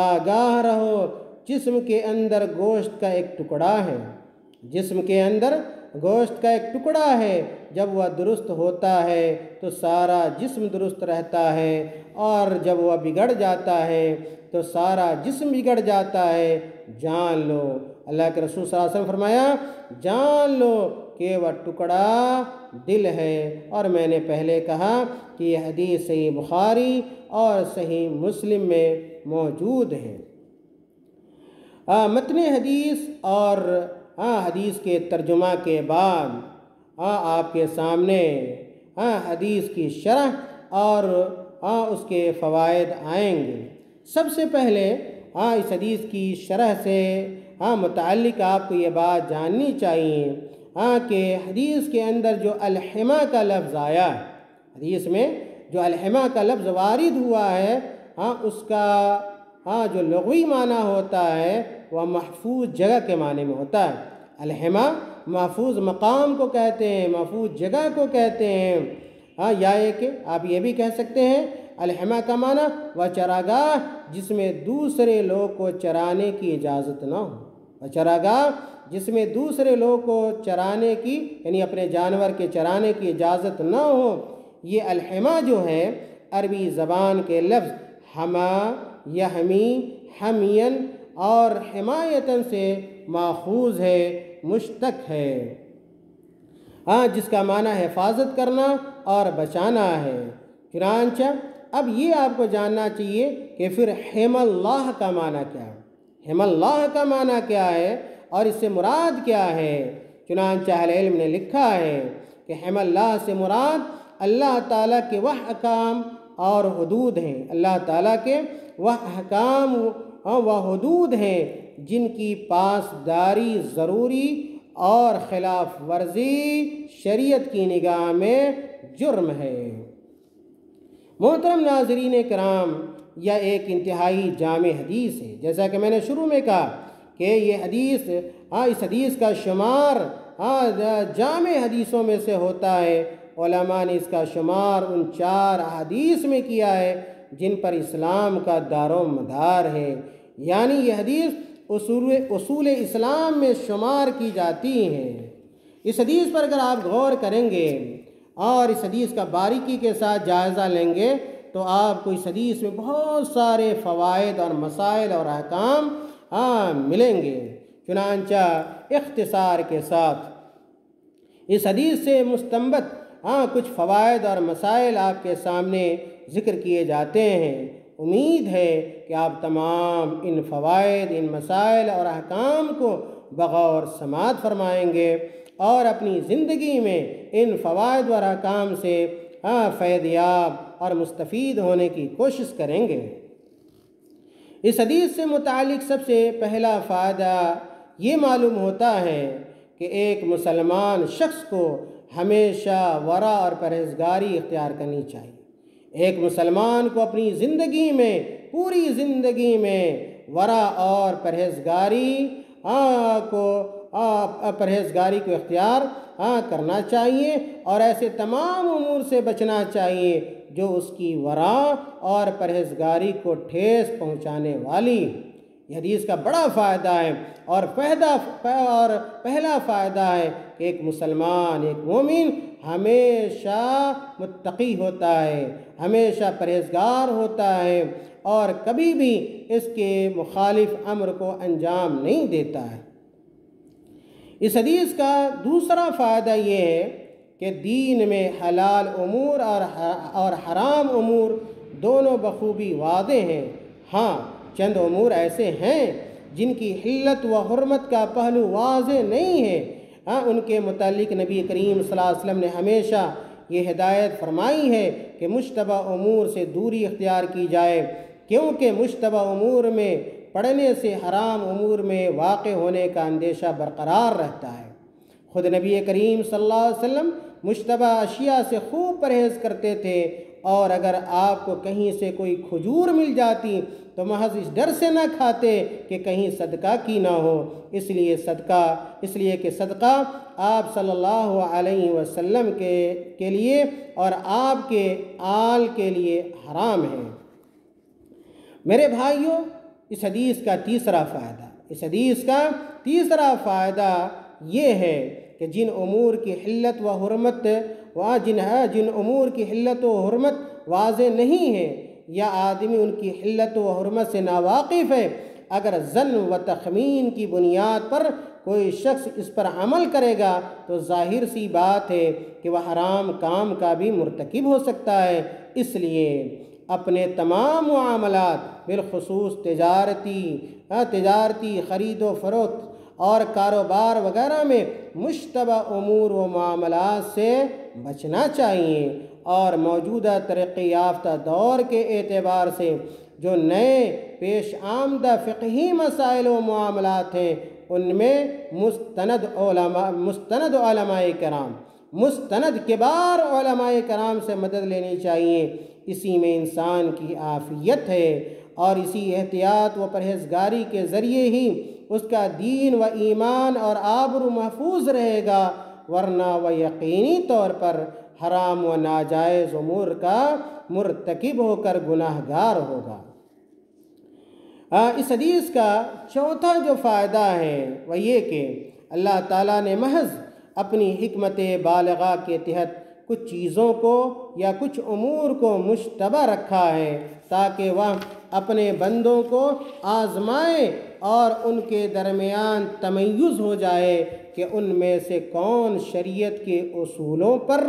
آگاہ رہو۔ جسم کے اندر گوشت کا ایک ٹکڑا ہے، جسم کے اندر گوشت کا ایک ٹکڑا ہے، جب وہ درست ہوتا ہے تو سارا جسم درست رہتا ہے، اور جب وہ بگڑ جاتا ہے تو سارا جسم بگڑ جاتا ہے۔ جان لو، اللہ کے رسول صلی اللہ علیہ وسلم فرمایا، جان لو کہ وہ ٹکڑا دل ہے۔ اور میں نے پہلے کہا کہ یہ حدیث صحیح بخاری اور صحیح مسلم میں موجود ہے۔ متن حدیث اور حدیث کے ترجمہ کے بعد آپ کے سامنے حدیث کی شرح اور اس کے فوائد آئیں گے۔ سب سے پہلے اس حدیث کی شرح سے متعلق آپ کو یہ بات جاننی چاہیے کہ حدیث کے اندر جو الحما کا لفظ آیا ہے، حدیث میں جو الحما کا لفظ وارد ہوا ہے، اس کا جو لغوی معنی ہوتا ہے وہ محفوظ جگہ کے معنی میں ہوتا ہے۔ الحما محفوظ مقام کو کہتے ہیں، محفوظ جگہ کو کہتے ہیں۔ یا یہ کہ آپ یہ بھی کہہ سکتے ہیں الحما کا معنی وہ چراگاہ جس میں دوسرے لوگ کو چرانے کی اجازت نہ ہو، وہ چراگاہ جس میں دوسرے لوگ کو چرانے کی، یعنی اپنے جانور کے چرانے کی اجازت نہ ہو۔ یہ الحما جو ہے عربی زبان کے لفظ حما، یحمی، حمین اور حمایتاً سے ماخوذ ہے، مشتق ہے، جس کا معنی حفاظت کرنا اور بچانا ہے۔ چنانچہ اب یہ آپ کو جاننا چاہیے کہ پھر حم اللہ کا معنی کیا ہے، حم اللہ کا معنی کیا ہے اور اس سے مراد کیا ہے۔ چنانچہ اہل علم نے لکھا ہے کہ حم اللہ سے مراد اللہ تعالیٰ کے وہ احکام اور حدود ہیں، اللہ تعالیٰ کے وہ احکام و حدود ہیں جن کی پاسداری ضروری اور خلاف ورزی شریعت کی نگاہ میں جرم ہے۔ محترم ناظرین کرام، یہ ایک انتہائی جامع حدیث ہے، جیسا کہ میں نے شروع میں کہا کہ یہ حدیث اس حدیث کا شمار جامع حدیثوں میں سے ہوتا ہے۔ علماء نے اس کا شمار ان 4 احادیث میں کیا ہے جن پر اسلام کا دار و مدار ہے، یعنی یہ حدیث اصول اسلام میں شمار کی جاتی ہیں۔ اس حدیث پر اگر آپ غور کریں گے اور اس حدیث کا باریکی کے ساتھ جائزہ لیں گے تو آپ کو اس حدیث میں بہت سارے فوائد اور مسائل اور احکام ملیں گے۔ چنانچہ اختصار کے ساتھ اس حدیث سے مستنبط کچھ فوائد اور مسائل آپ کے سامنے ذکر کیے جاتے ہیں۔ امید ہے کہ آپ تمام ان فوائد، ان مسائل اور احکام کو بغور سماعت فرمائیں گے اور اپنی زندگی میں ان فوائد اور احکام سے فیض یاب اور مستفید ہونے کی کوشش کریں گے۔ اس حدیث سے متعلق سب سے پہلا فائدہ یہ معلوم ہوتا ہے کہ ایک مسلمان شخص کو ہمیشہ ورع اور پرہیزگاری اختیار کرنی چاہیے۔ ایک مسلمان کو اپنی زندگی میں، پوری زندگی میں ورع اور پرہیزگاری کو اختیار کرنا چاہیے اور ایسے تمام امور سے بچنا چاہیے جو اس کی ورع اور پرہیزگاری کو ٹھیس پہنچانے والی۔ یہ حدیث کا بڑا فائدہ ہے اور پہلا فائدہ ہے کہ ایک مسلمان، ایک مومن ہمیشہ متقی ہوتا ہے، ہمیشہ پرہیزگار ہوتا ہے اور کبھی بھی اس کے مخالف امر کو انجام نہیں دیتا ہے۔ اس حدیث کا دوسرا فائدہ یہ ہے کہ دین میں حلال امور اور حرام امور دونوں بخوبی واضح ہیں۔ ہاں، چند امور ایسے ہیں جن کی حلت و حرمت کا پہلو واضح نہیں ہے، ان کے متعلق نبی کریم صلی اللہ علیہ وسلم نے ہمیشہ یہ ہدایت فرمائی ہے کہ مشتبہ امور سے دوری اختیار کی جائے، کیونکہ مشتبہ امور میں پڑھنے سے حرام امور میں واقع ہونے کا اندیشہ برقرار رہتا ہے۔ خود نبی کریم صلی اللہ علیہ وسلم مشتبہ اشیاء سے خوب پرہیز کرتے تھے، اور اگر آپ کو کہیں سے کوئی کھجور مل جاتی تو محض اس ڈر سے نہ کھاتے کہ کہیں صدقہ کی نہ ہو، اس لیے کہ صدقہ آپ صلی اللہ علیہ وسلم کے لیے اور آپ کے آل کے لیے حرام ہے۔ میرے بھائیوں، اس حدیث کا تیسرا فائدہ یہ ہے کہ جن امور کی حلت و حرمت واضح نہیں ہے یا آدمی ان کی حلت و حرمت سے ناواقف ہے، اگر ظن و تخمین کی بنیاد پر کوئی شخص اس پر عمل کرے گا تو ظاہر سی بات ہے کہ وہ حرام کام کا بھی مرتکب ہو سکتا ہے۔ اس لیے اپنے تمام معاملات، بالخصوص تجارتی خرید و فروخت اور کاروبار وغیرہ میں مشتبہ امور و معاملات سے بچنا چاہیے، اور موجودہ ترقی یافتہ دور کے اعتبار سے جو نئے پیش آمدہ فقہی مسائل و معاملات ہیں ان میں مستند کبار علماء کرام سے مدد لینی چاہیے۔ اسی میں انسان کی عافیت ہے اور اسی احتیاط و پرہیزگاری کے ذریعے ہی اس کا دین و ایمان اور آبرو محفوظ رہے گا، ورنہ وہ یقینی طور پر حرام و ناجائز امور کا مرتکب ہو کر گناہ گار ہوگا۔ اس حدیث کا چوتھا جو فائدہ ہے وہ یہ کہ اللہ تعالیٰ نے محض اپنی حکمت بالغہ کے تحت کچھ چیزوں کو یا کچھ امور کو مشتبہ رکھا ہے تاکہ وہ اپنے بندوں کو آزمائے اور ان کے درمیان تمیز ہو جائے کہ ان میں سے کون شریعت کے اصولوں پر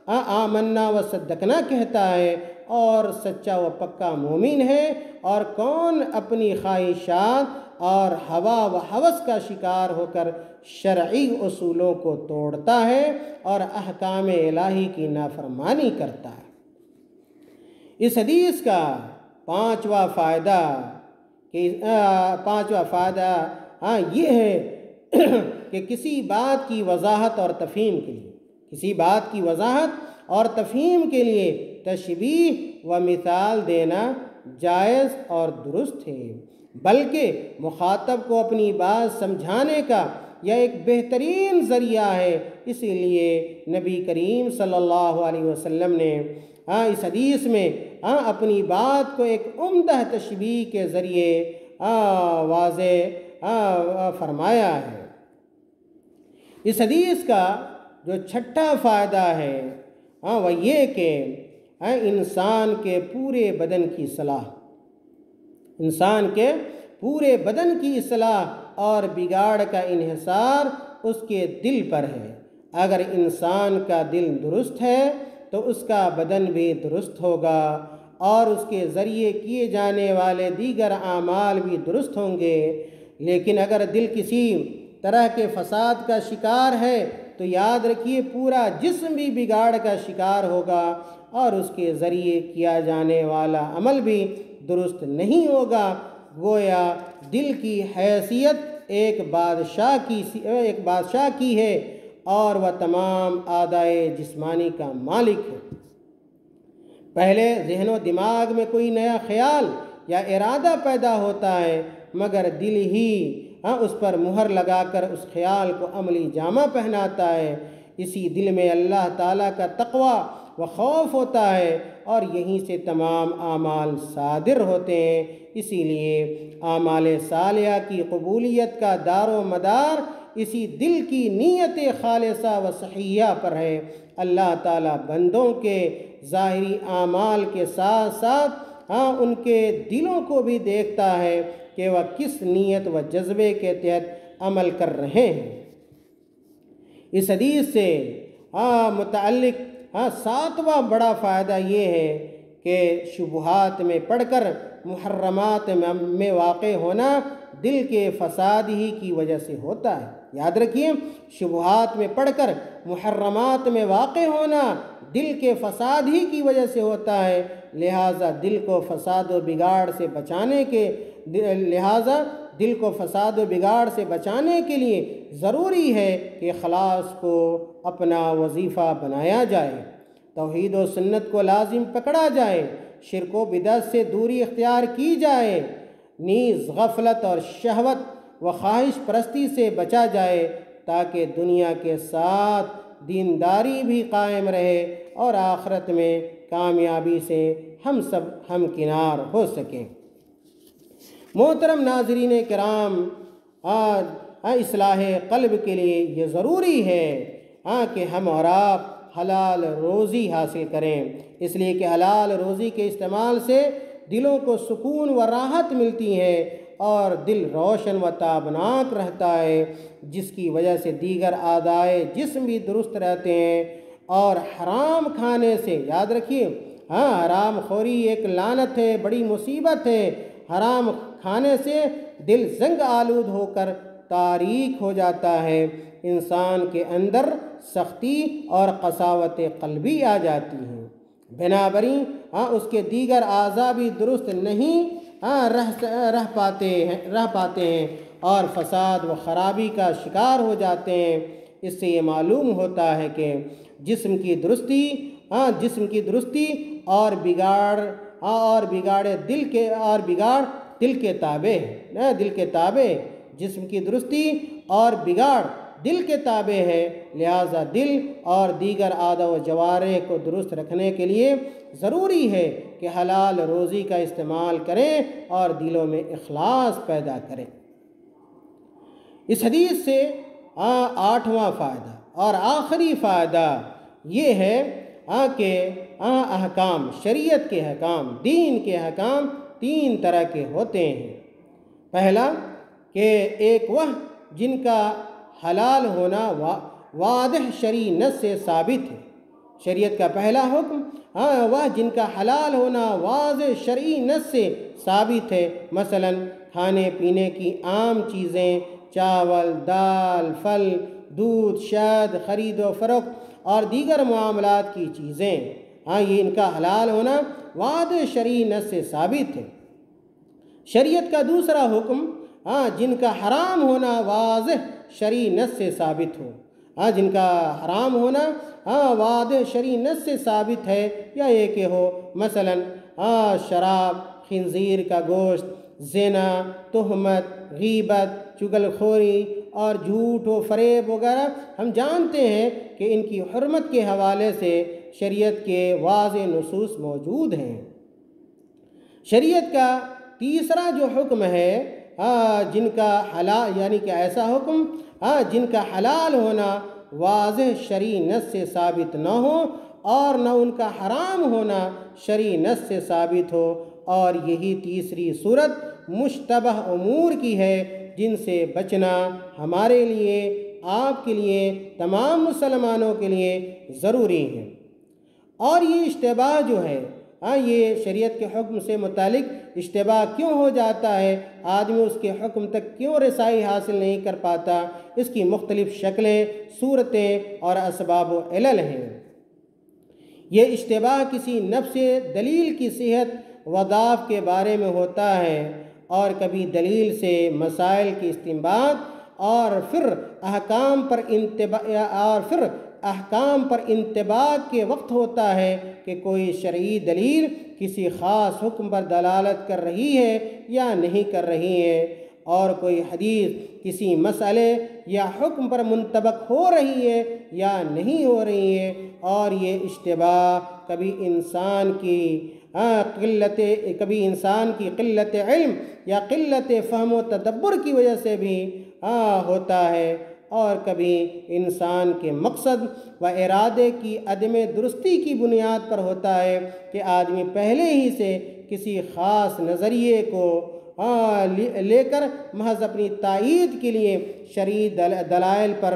آمنا و صدقنا کہتا ہے اور سچا و پکا مومن ہے، اور کون اپنی خواہشات اور ہوا و ہوس کا شکار ہو کر شرعی اصولوں کو توڑتا ہے اور احکام الہی کی نافرمانی کرتا ہے۔ اس حدیث کا پانچواں فائدہ یہ ہے کہ کسی بات کی وضاحت اور تفہیم کے لیے تشبیہ و مثال دینا جائز اور درست ہے، بلکہ مخاطب کو اپنی بات سمجھانے کا یہ ایک بہترین ذریعہ ہے۔ اسی لیے نبی کریم صلی اللہ علیہ وسلم نے اس حدیث میں اپنی بات کو ایک عمدہ تشبیہ کے ذریعے واضح فرمایا ہے۔ اس حدیث کا جو چھٹا فائدہ ہے وہ یہ کہ انسان کے پورے بدن کی اصلاح اور بگاڑ کا انحصار اس کے دل پر ہے۔ اگر انسان کا دل درست ہے تو اس کا بدن بھی درست ہوگا اور اس کے ذریعے کیے جانے والے دیگر اعمال بھی درست ہوں گے۔ لیکن اگر دل کسی طرح کے فساد کا شکار ہے تو یاد رکھیے پورا جسم بھی بگاڑ کا شکار ہوگا اور اس کے ذریعے کیا جانے والا عمل بھی درست نہیں ہوگا۔ گویا دل کی حیثیت ایک بادشاہ کی ہے اور وہ تمام اعضائے جسمانی کا مالک ہے۔ پہلے ذہن و دماغ میں کوئی نیا خیال یا ارادہ پیدا ہوتا ہے مگر دل ہی اس پر مہر لگا کر اس خیال کو عملی جامہ پہناتا ہے۔ اسی دل میں اللہ تعالیٰ کا تقوی و خوف ہوتا ہے اور یہیں سے تمام اعمال صادر ہوتے ہیں۔ اسی لیے اعمال صالحہ کی قبولیت کا دار و مدار اسی دل کی نیت خالصہ و صحیحہ پر ہے۔ اللہ تعالیٰ بندوں کے ظاہری اعمال کے ساتھ ساتھ ان کے دلوں کو بھی دیکھتا ہے کہ وہ کس نیت و جذبے کے تحت عمل کر رہے ہیں۔ اس حدیث سے متعلق ساتواں بڑا فائدہ یہ ہے کہ شبہات میں پڑھ کر محرمات میں واقع ہونا دل کے فساد ہی کی وجہ سے ہوتا ہے۔ یاد رکھیے شبہات میں پڑھ کر محرمات میں واقع ہونا دل کے فساد ہی کی وجہ سے ہوتا ہے، لہٰذا دل کو فساد و بگاڑ سے بچانے کے لیے ضروری ہے کہ اخلاص کو اپنا وظیفہ بنایا جائے، توحید و سنت کو لازم پکڑا جائے، شرک و بدعت سے دوری اختیار کی جائے، نیز غفلت اور شہوت و خواہش پرستی سے بچا جائے تاکہ دنیا کے ساتھ دینداری بھی قائم رہے اور آخرت میں کامیابی سے ہم سب ہمکنار ہو سکیں۔ محترم ناظرین کرام، اصلاح قلب کے لیے یہ ضروری ہے کہ ہم اور آپ حلال روزی حاصل کریں، اس لیے کہ حلال روزی کے استعمال سے دلوں کو سکون و راحت ملتی ہے اور دل روشن و تابناک رہتا ہے، جس کی وجہ سے دیگر اعضائے جسم بھی درست رہتے ہیں۔ اور حرام کھانے سے یاد رکھیے حرام خوری ایک لعنت ہے، بڑی مصیبت ہے۔ حرام کھانے سے دل زنگ آلود ہو کر تاریک ہو جاتا ہے، انسان کے اندر سختی اور قساوت قلبی آ جاتی ہے، بنابراین اس کے دیگر اعضاء بھی درست نہیں رہ پاتے ہیں اور فساد و خرابی کا شکار ہو جاتے ہیں۔ اس سے یہ معلوم ہوتا ہے کہ جسم کی درستی اور بگاڑ دل کے تابع ہے، جسم کی درستی اور بگاڑ دل کے تابع ہے، لہٰذا دل اور دیگر اعضاء و جوارح کو درست رکھنے کے لیے ضروری ہے کہ حلال روزی کا استعمال کریں اور دلوں میں اخلاص پیدا کریں۔ اس حدیث سے آٹھواں فائدہ اور آخری فائدہ یہ ہے کہ احکام، شریعت کے احکام، دین کے احکام تین طرح کے ہوتے ہیں۔ پہلا کہ ایک وہ جن کا حلال ہونا واضح شرعی نص سے ثابت ہے، شریعت کا پہلا حکم وہ جن کا حلال ہونا واضح شرعی نص سے ثابت ہے، مثلا کھانے پینے کی عام چیزیں، چاول، دال، پھل، دودھ، شہد، خرید و فروخت اور دیگر معاملات کی چیزیں، یہ ان کا حلال ہونا واضح شرعی نص سے ثابت ہے۔ شریعت کا دوسرا حکم، جن کا حرام ہونا واضح شرعی نص سے ثابت ہو، جن کا حرام ہونا واضح شرعی نص سے ثابت ہے، یا یہ کہ ہو مثلا شراب، خنزیر کا گوشت، زنا، تہمت، غیبت، چغل خوری اور جھوٹ و فریب وغیرہ، ہم جانتے ہیں کہ ان کی حرمت کے حوالے سے شریعت کے واضح نصوص موجود ہیں۔ شریعت کا تیسرا جو حکم ہے، جن کا حلال، یعنی کہ ایسا حکم جن کا حلال ہونا واضح شرعی نص سے ثابت نہ ہو اور نہ ان کا حرام ہونا شرعی نص سے ثابت ہو، اور یہی تیسری صورت مشتبہ امور کی ہے جن سے بچنا ہمارے لیے، آپ کے لیے، تمام مسلمانوں کے لیے ضروری ہے۔ اور یہ اشتباہ جو ہے، یہ شریعت کے حکم سے متعلق اشتباہ کیوں ہو جاتا ہے، آدمی اس کے حکم تک کیوں رسائی حاصل نہیں کر پاتا، اس کی مختلف شکلیں، صورتیں اور اسباب و علل ہیں۔ یہ اشتباہ کسی نفس دلیل کی صحت و ضعف کے بارے میں ہوتا ہے، اور کبھی دلیل سے مسائل کی استنباط اور پھر احکام پر انطباق کے وقت ہوتا ہے کہ کوئی شرعی دلیل کسی خاص حکم پر دلالت کر رہی ہے یا نہیں کر رہی ہے، اور کوئی حدیث کسی مسئلے یا حکم پر منطبق ہو رہی ہے یا نہیں ہو رہی ہے۔ اور یہ اشتباہ کبھی انسان کی قلت علم یا قلت فہم و تدبر کی وجہ سے بھی ہوتا ہے، اور کبھی انسان کے مقصد و ارادے کی عدم درستی کی بنیاد پر ہوتا ہے کہ آدمی پہلے ہی سے کسی خاص نظریے کو لے کر محض اپنی تائید کے لیے شرعی دلائل پر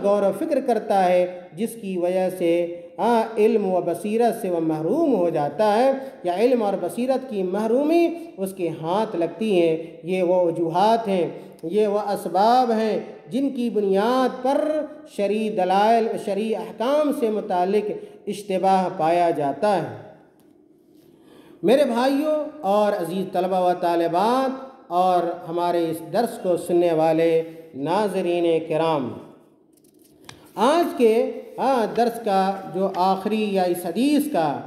غور و فکر کرتا ہے، جس کی وجہ سے علم و بصیرت سے وہ محروم ہو جاتا ہے، یا علم اور بصیرت کی محرومی اس کے ہاتھ لگتی ہے۔ یہ وہ وجوہات ہیں، یہ وہ اسباب ہیں جن کی بنیاد پر شرعی دلائل، شرعی احکام سے متعلق اشتباہ پایا جاتا ہے۔ میرے بھائیوں اور عزیز طلبہ و طالبات اور ہمارے اس درس کو سننے والے ناظرین کرام، آج کے درس کا جو آخری، یا اس حدیث کا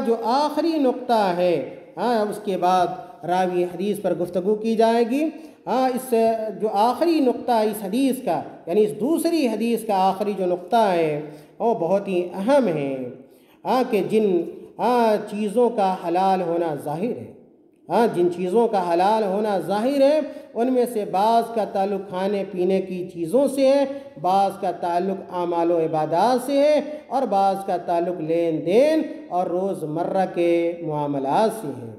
جو آخری نقطہ ہے، اس کے بعد راوی حدیث پر گفتگو کی جائے گی۔ اس جو آخری نقطہ اس حدیث کا، یعنی اس دوسری حدیث کا آخری جو نقطہ ہے، وہ بہت ہی اہم ہے، کہ جن چیزوں کا حلال ہونا ظاہر ہے، جن چیزوں کا حلال ہونا ظاہر ہے ان میں سے بعض کا تعلق کھانے پینے کی چیزوں سے ہے، بعض کا تعلق اعمال و عبادات سے ہے، اور بعض کا تعلق لین دین اور روزمرہ کے معاملات سے ہے۔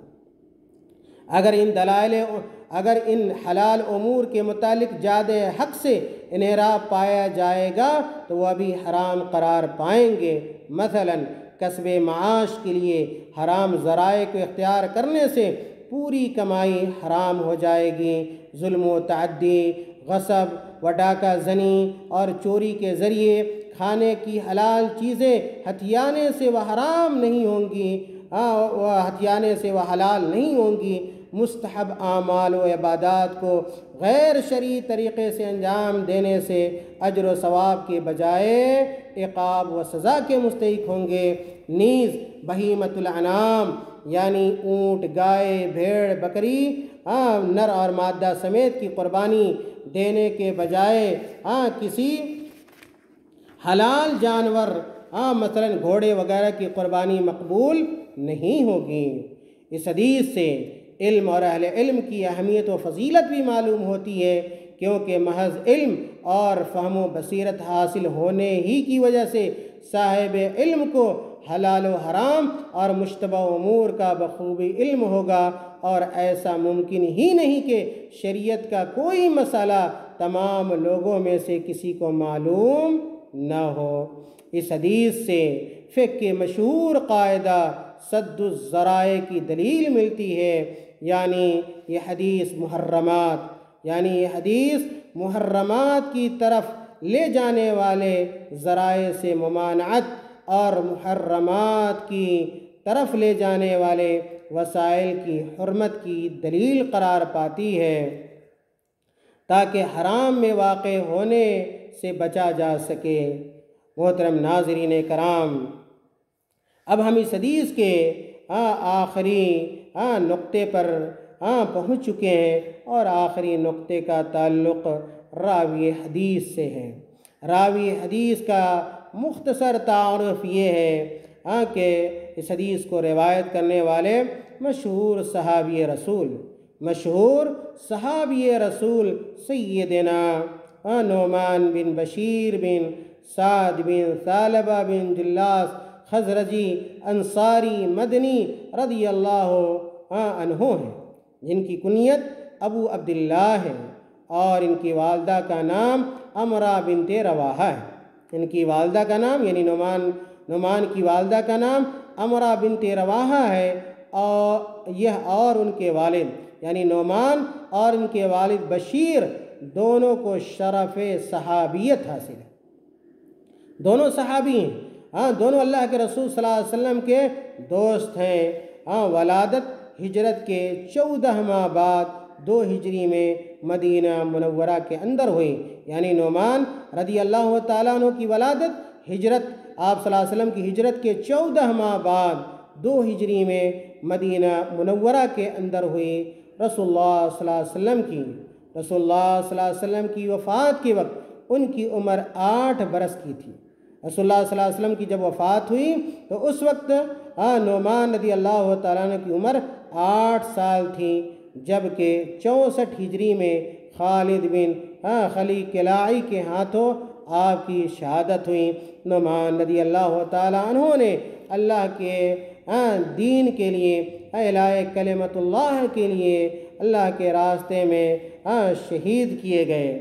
اگر ان حلال امور کے متعلق زیادہ حق سے انحراف پایا جائے گا تو وہ بھی حرام قرار پائیں گے۔ مثلا کسب معاش کے لیے حرام ذرائع کو اختیار کرنے سے پوری کمائی حرام ہو جائے گی۔ ظلم و تعدی، غصب و ڈاکہ زنی اور چوری کے ذریعے کھانے کی حلال چیزیں ہتھیانے سے وہ حرام نہیں ہوں گی، ہتھیانے سے وہ حلال نہیں ہوں گی۔ مستحب اعمال و عبادات کو غیر شرعی طریقے سے انجام دینے سے اجر و ثواب کے بجائے عقاب و سزا کے مستحق ہوں گے۔ نیز بہیمۃ الانعام یعنی اونٹ، گائے، بھیڑ، بکری، نر اور مادہ سمیت کی قربانی دینے کے بجائے کسی حلال جانور مثلا گھوڑے وغیرہ کی قربانی مقبول نہیں ہوگی۔ اس حدیث سے علم اور اہل علم کی اہمیت و فضیلت بھی معلوم ہوتی ہے، کیونکہ محض علم اور فہم و بصیرت حاصل ہونے ہی کی وجہ سے صاحب علم کو حلال و حرام اور مشتبہ امور کا بخوبی علم ہوگا، اور ایسا ممکن ہی نہیں کہ شریعت کا کوئی مسئلہ تمام لوگوں میں سے کسی کو معلوم نہ ہو۔ اس حدیث سے فقہ کے مشہور قاعدہ سد الذرائع کی دلیل ملتی ہے یعنی یہ حدیث محرمات، یعنی یہ حدیث محرمات کی طرف لے جانے والے ذرائع سے ممانعت اور محرمات کی طرف لے جانے والے وسائل کی حرمت کی دلیل قرار پاتی ہے، تاکہ حرام میں واقع ہونے سے بچا جا سکے۔ محترم ناظرین کرام، اب ہم اس حدیث کے آخری نقطے پر پہنچ چکے ہیں، اور آخری نقطے کا تعلق راوی حدیث سے ہے۔ راوی حدیث کا مختصر تعارف یہ ہے کہ اس حدیث کو روایت کرنے والے مشہور صحابی رسول سیدنا نعمان بن بشیر بن سعد بن ثعلبہ بن جلاس خزرجی انصاری مدنی رضی اللہ عنہ ہیں، جن کی کنیت ابو عبداللہ ہے، اور ان کی والدہ کا نام امرہ بنت رواحہ ہے۔ ان کی والدہ کا نام یعنی نعمان کی والدہ کا نام امرہ بنت رواحہ ہے، اور ان کے والد یعنی نعمان اور ان کے والد بشیر دونوں کو شرف صحابیت حاصل ہے۔ دونوں صحابی ہیں، دونوں اللہ کے رسول صلی اللہ علیہ وسلم کے دوست ہیں۔ ولادت ہجرت کے 14 ماہ بعد 2 ہجری میں مدینہ منورہ کے اندر ہوئی، یعنی نعمان رضی اللہ تعالیٰ عنہ کی ولادت آپ صلی اللہ علیہ وسلم کی ہجرت کے 14 ماہ بعد 2 ہجری میں مدینہ منورہ کے اندر ہوئی۔ رسول اللہ صلی اللہ علیہ وسلم کی وفات کے وقت ان کی عمر 8 برس کی تھی۔ رسول اللہ صلی اللہ علیہ وسلم کی جب وفات ہوئی تو اس وقت نعمان رضی اللہ تعالیٰ عنہ کی عمر 8 سال تھی، جبکہ 64 ہجری میں خالد بن خلی کلاعی کے ہاتھوں آپ کی شہادت ہوئی۔ نعمان رضی اللہ تعالیٰ عنہ نے اللہ کے دین کے لیے، اعلاء کلمت اللہ کے لیے اللہ کے راستے میں شہید کیے گئے۔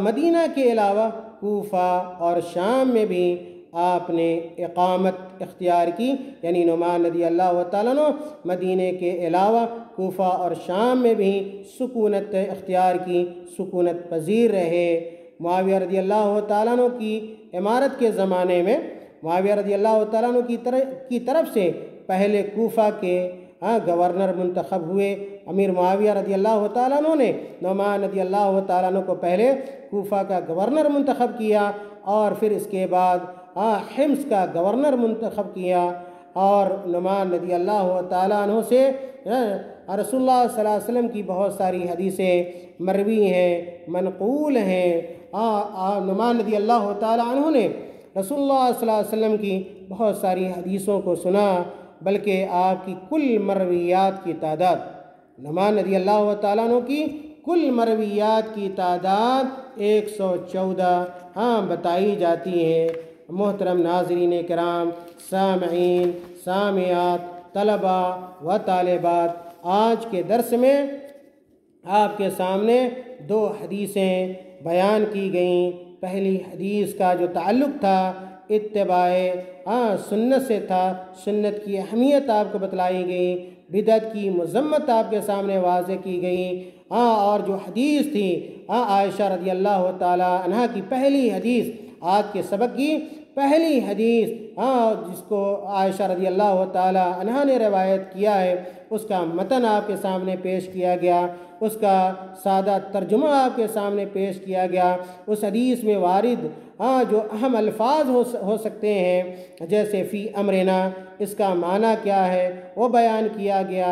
مدینہ کے علاوہ کوفہ اور شام میں بھی آپ نے اقامت اختیار کی، یعنی نعمان رضی اللہ تعالیٰ عنہ مدینہ کے علاوہ کوفہ اور شام میں بھی سکونت اختیار کی، سکونت پذیر رہے۔ معاویہ رضی اللہ تعالیٰ عنہ کی امارت کے زمانے میں معاویہ رضی اللہ تعالیٰ عنہ کی طرف سے پہلے کوفہ کے گورنر منتخب ہوئے۔ امیر معاویہ رضی اللہ تعالیٰ عنہ نے نعمان رضی اللہ تعالیٰ عنہ کو پہلے کوفہ کا گورنر منتخب کیا، اور پھر اس کے بعد حمص کا گورنر منتخب کیا، اور نعمان رضی اللہ تعالیٰ عنہ سے رسول اللہ صلی اللہ علیہ وسلم کی بہت ساری حدیثیں مروی ہیں، منقول ہیں۔ نعمان رضی اللہ تعالیٰ عنہ نے رسول اللہ صلی اللہ علیہ وسلم کی بہت ساری حدیثوں کو سنا، بلکہ آپ کی کل مرویات کی تعداد، نعمان رضی اللہ تعالیٰ عنہ کی کل مرویات کی تعداد 114 بتائی جاتی ہے۔ محترم ناظرین کرام، سامعین، سامعات، طلبہ و طالبات، آج کے درس میں آپ کے سامنے 2 حدیثیں بیان کی گئیں۔ پہلی حدیث کا جو تعلق تھا اتباع سنت سے تھا، سنت کی اہمیت آپ کو بتلائی گئی، بدعت کی مذمت آپ کے سامنے واضح کی گئی، اور جو حدیث تھی عائشہ رضی اللہ تعالیٰ عنہ کی پہلی حدیث، آج کے سبق کی پہلی حدیث جس کو عائشہ رضی اللہ تعالیٰ عنہ نے روایت کیا ہے، اس کا متن آپ کے سامنے پیش کیا گیا، اس کا سادہ ترجمہ آپ کے سامنے پیش کیا گیا۔ اس حدیث میں وارد جو اہم الفاظ ہو سکتے ہیں، جیسے فی امرنا، اس کا معنی کیا ہے وہ بیان کیا گیا۔